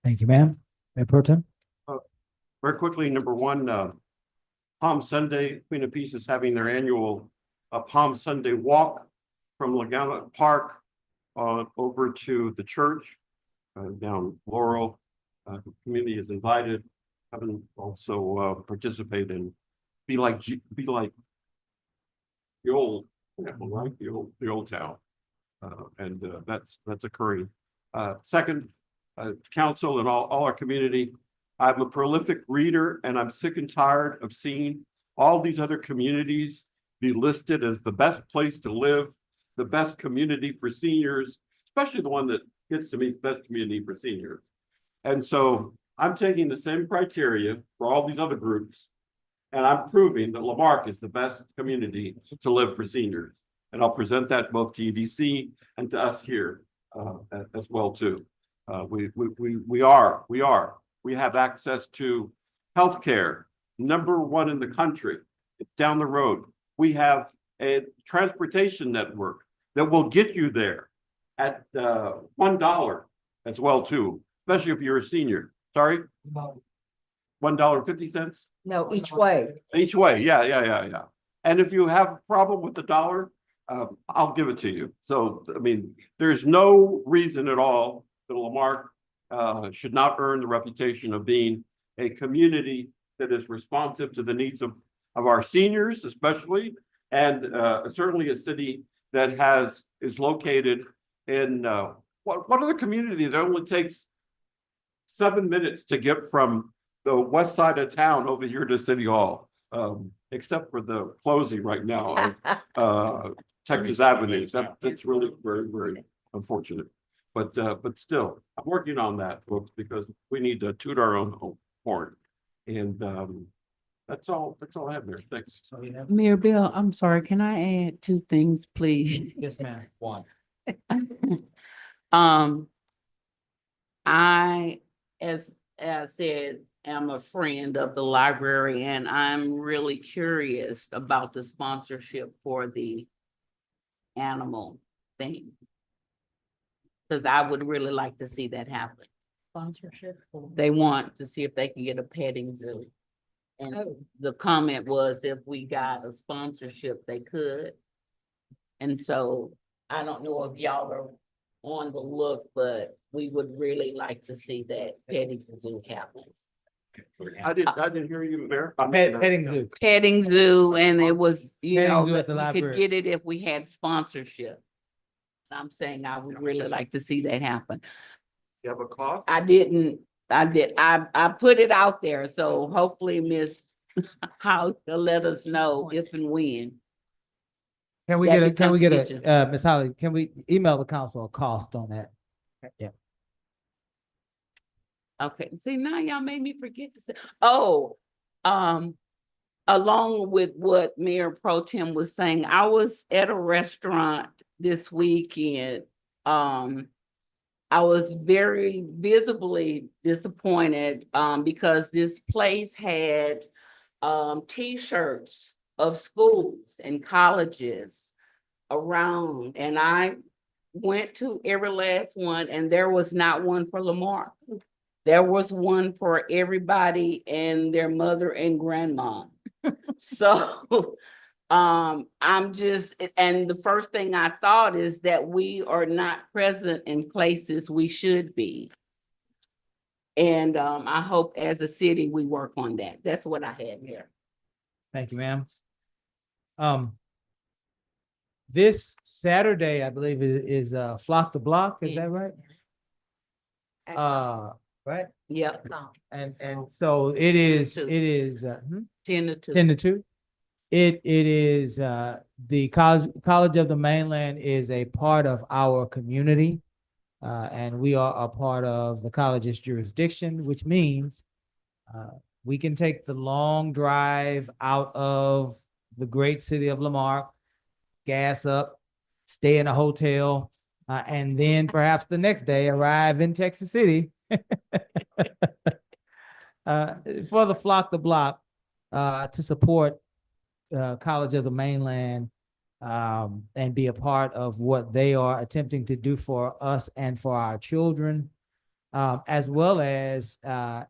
Thank you, ma'am. Mayor Pro Tem? Very quickly, number one, Palm Sunday, Queen of Peace is having their annual Palm Sunday walk from Laguna Park over to the church down Laurel. The community is invited. Haven't also participate and be like the old, right? The old town, and that's occurring. Second, council and all our community. I'm a prolific reader, and I'm sick and tired of seeing all these other communities be listed as the best place to live, the best community for seniors, especially the one that gets to me, best community for seniors. And so I'm taking the same criteria for all these other groups, and I'm proving that Lamarque is the best community to live for seniors. And I'll present that both to EDC and to us here as well too. We have access to healthcare, #1 in the country. It's down the road. We have a transportation network that will get you there at $1 as well too, especially if you're a senior. Sorry? $1.50? No, each way. Each way, yeah. And if you have a problem with the dollar, I'll give it to you. So, I mean, there's no reason at all that Lamarque should not earn the reputation of being a community that is responsive to the needs of our seniors, especially, and certainly a city that is located in what other community that only takes 7 minutes to get from the west side of town over here to City Hall, except for the closing right now of Texas Avenue. That's really very, very unfortunate. But still, I'm working on that, folks, because we need to toot our own horn. And that's all I have there. Thanks. Mayor Bill, I'm sorry, can I add 2 things, please? Yes, ma'am. One. I, as said, am a friend of the library, and I'm really curious about the sponsorship for the animal thing. Because I would really like to see that happen. Sponsorship. They want to see if they can get a petting zoo. And the comment was if we got a sponsorship, they could. And so I don't know if y'all are on the look, but we would really like to see that petting zoo happen. I didn't hear you, Mayor. Petting zoo. Petting zoo, and it was, Petting zoo at that the we could library. get it if we had sponsorship. I'm saying I would really like to see that happen. You have a cough? I put it out there, so hopefully Miss Howe will let us know if and when. Can we That get becomes a, Ms. Holly, can we email the council a cost on that? Yeah. Okay, see, now y'all made me forget to say, along with what Mayor Pro Tem was saying, I was at a restaurant this weekend. I was very visibly disappointed because this place had T-shirts of schools and colleges around, and I went to every last one, and there was not one for Lamarque. There was one for everybody and their mother and grandma. So I'm just, and the first thing I thought is that we are not present in places we should be. And I hope as a city, we work on that. That's what I had here. Thank you, ma'am. This Saturday, I believe is Flock the Block, is that right? Right? Yep. And so it is 10 to 2. 10 to 2. It is the College of the Mainland is a part of our community. And we are a part of the college's jurisdiction, which means we can take the long drive out of the great city of Lamarck, gas up, stay in a hotel, and then perhaps the next day arrive in Texas City for the Flock the Block to support College of the Mainland and be a part of what they are attempting to do for us and for our children, as well as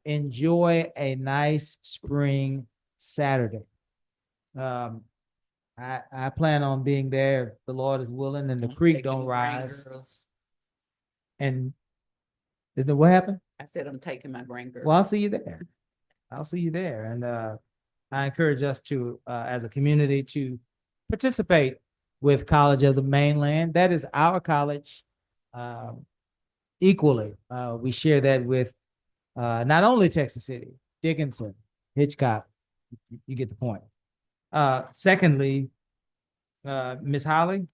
enjoy a nice spring Saturday. I plan on being there if the Lord is willing and the creek don't rise. And what happened? I said, I'm taking my grandgirl. Well, I'll see you there. I'll see you there. And I encourage us to, as a community, to participate with College of the Mainland. That is our college equally. We share that with not only Texas City, Dickinson, Hitchcock. You get the point. Secondly, Ms. Holly,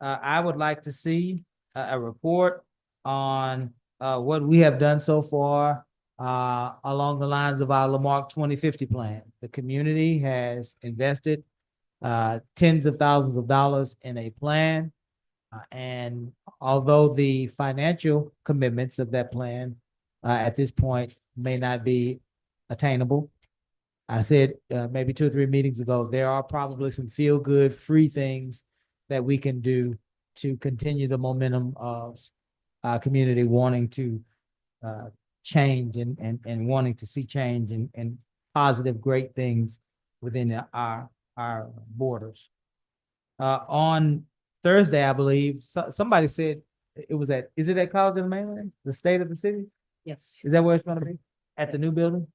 I would like to see a report on what we have done so far along the lines of our Lamarck 2050 plan. The community has invested tens of thousands of dollars in a plan. And although the financial commitments of that plan at this point may not be attainable, I said maybe 2 or 3 meetings ago, there are probably some feel-good free things that we can do to continue the momentum of our community wanting to change and wanting to see change and positive, great things within our borders. On Thursday, I believe, somebody said it was is it at College of the Mainland, the state of the city? Yes. Is that where it's going to be? At the new building?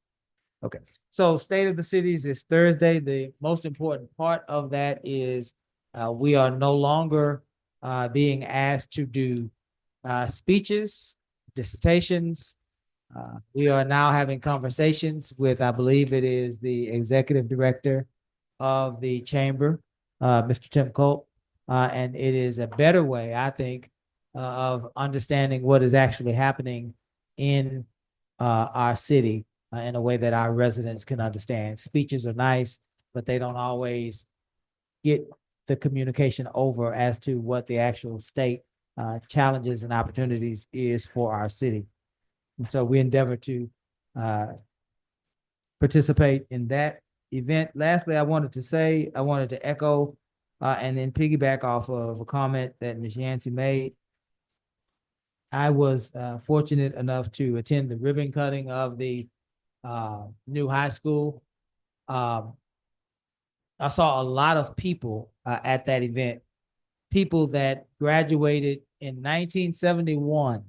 Okay. So State of the Cities is Thursday. The most important part of that is we are no longer being asked to do speeches, dissertations. We are now having conversations with, I believe it is the executive director of the chamber, Mr. Tim Colt. And it is a better way, I think, of understanding what is actually happening in our city in a way that our residents can understand. Speeches are nice, but they don't always get the communication over as to what the actual state challenges and opportunities is for our city. And so we endeavor to participate in that event. Lastly, I wanted to echo and then piggyback off of a comment that Ms. Yancey made. I was fortunate enough to attend the ribbon cutting of the new high school. I saw a lot of people at that event, people that graduated in 1971.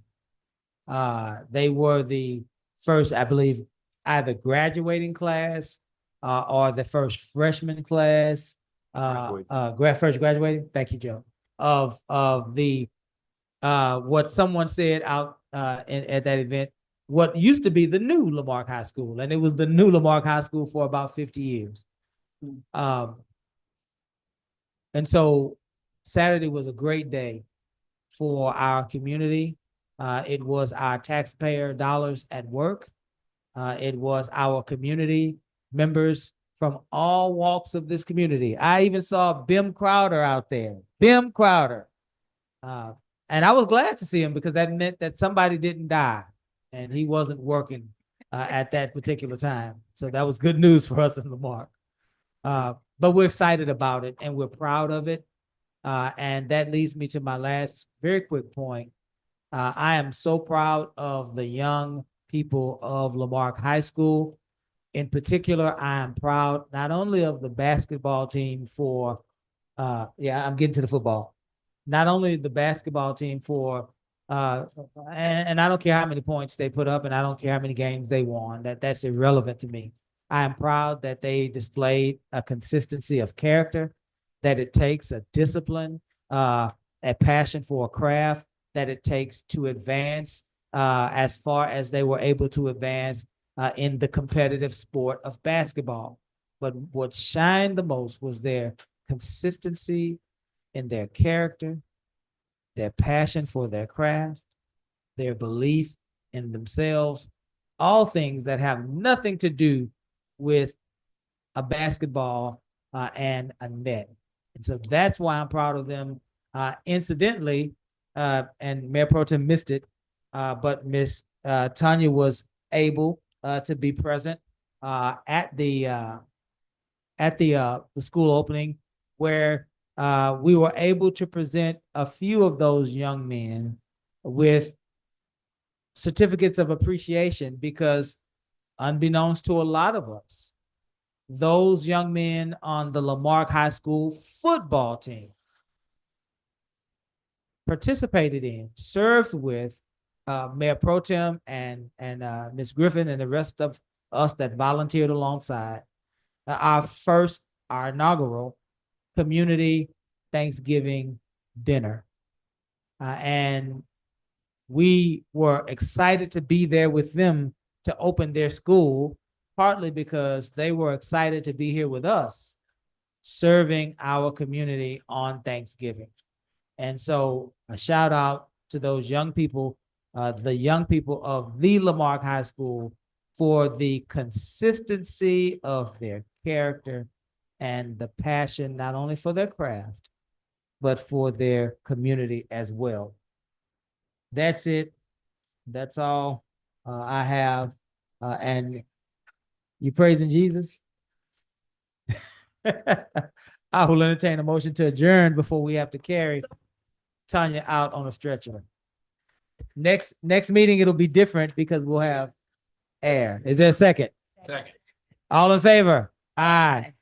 They were the first, I believe, either graduating class or the first freshman class, first graduating. Thank you, Joe. Of the what someone said out at that event, what used to be the new Lamarck High School, and it was the new Lamarck High School for about 50 years. And so Saturday was a great day for our community. It was our taxpayer dollars at work. It was our community members from all walks of this community. I even saw Bim Crowder out there. Bim Crowder. And I was glad to see him because that meant that somebody didn't die and he wasn't working at that particular time. So that was good news for us in Lamarck. But we're excited about it and we're proud of it. And that leads me to my last very quick point. I am so proud of the young people of Lamarck High School. In particular, I am proud not only of the basketball team for, I'm getting to the football. Not only the basketball team for, and I don't care how many points they put up and I don't care how many games they won, that's irrelevant to me. I am proud that they displayed a consistency of character, that it takes a discipline, a passion for a craft, that it takes to advance as far as they were able to advance in the competitive sport of basketball. But what shined the most was their consistency in their character, their passion for their craft, their belief in themselves, all things that have nothing to do with a basketball and a net. And so that's why I'm proud of them. Incidentally, and Mayor Pro Tem missed it, but Miss Tanya was able to be present at the school opening, where we were able to present a few of those young men with certificates of appreciation, because unbeknownst to a lot of us, those young men on the Lamarque High School football team participated in, served with Mayor Pro Tem and Ms. Griffin and the rest of us that volunteered alongside our inaugural community Thanksgiving dinner. And we were excited to be there with them to open their school, partly because they were excited to be here with us, serving our community on Thanksgiving. And so a shout out to those young people, the young people of the Lamarque High School, for the consistency of their character and the passion, not only for their craft, but for their community as well. That's it. That's all I have. And you praising Jesus? I will entertain a motion to adjourn before we have to carry Tanya out on a stretcher. Next meeting, it'll be different because we'll have air. Is there a second? Second. All in favor? Aye.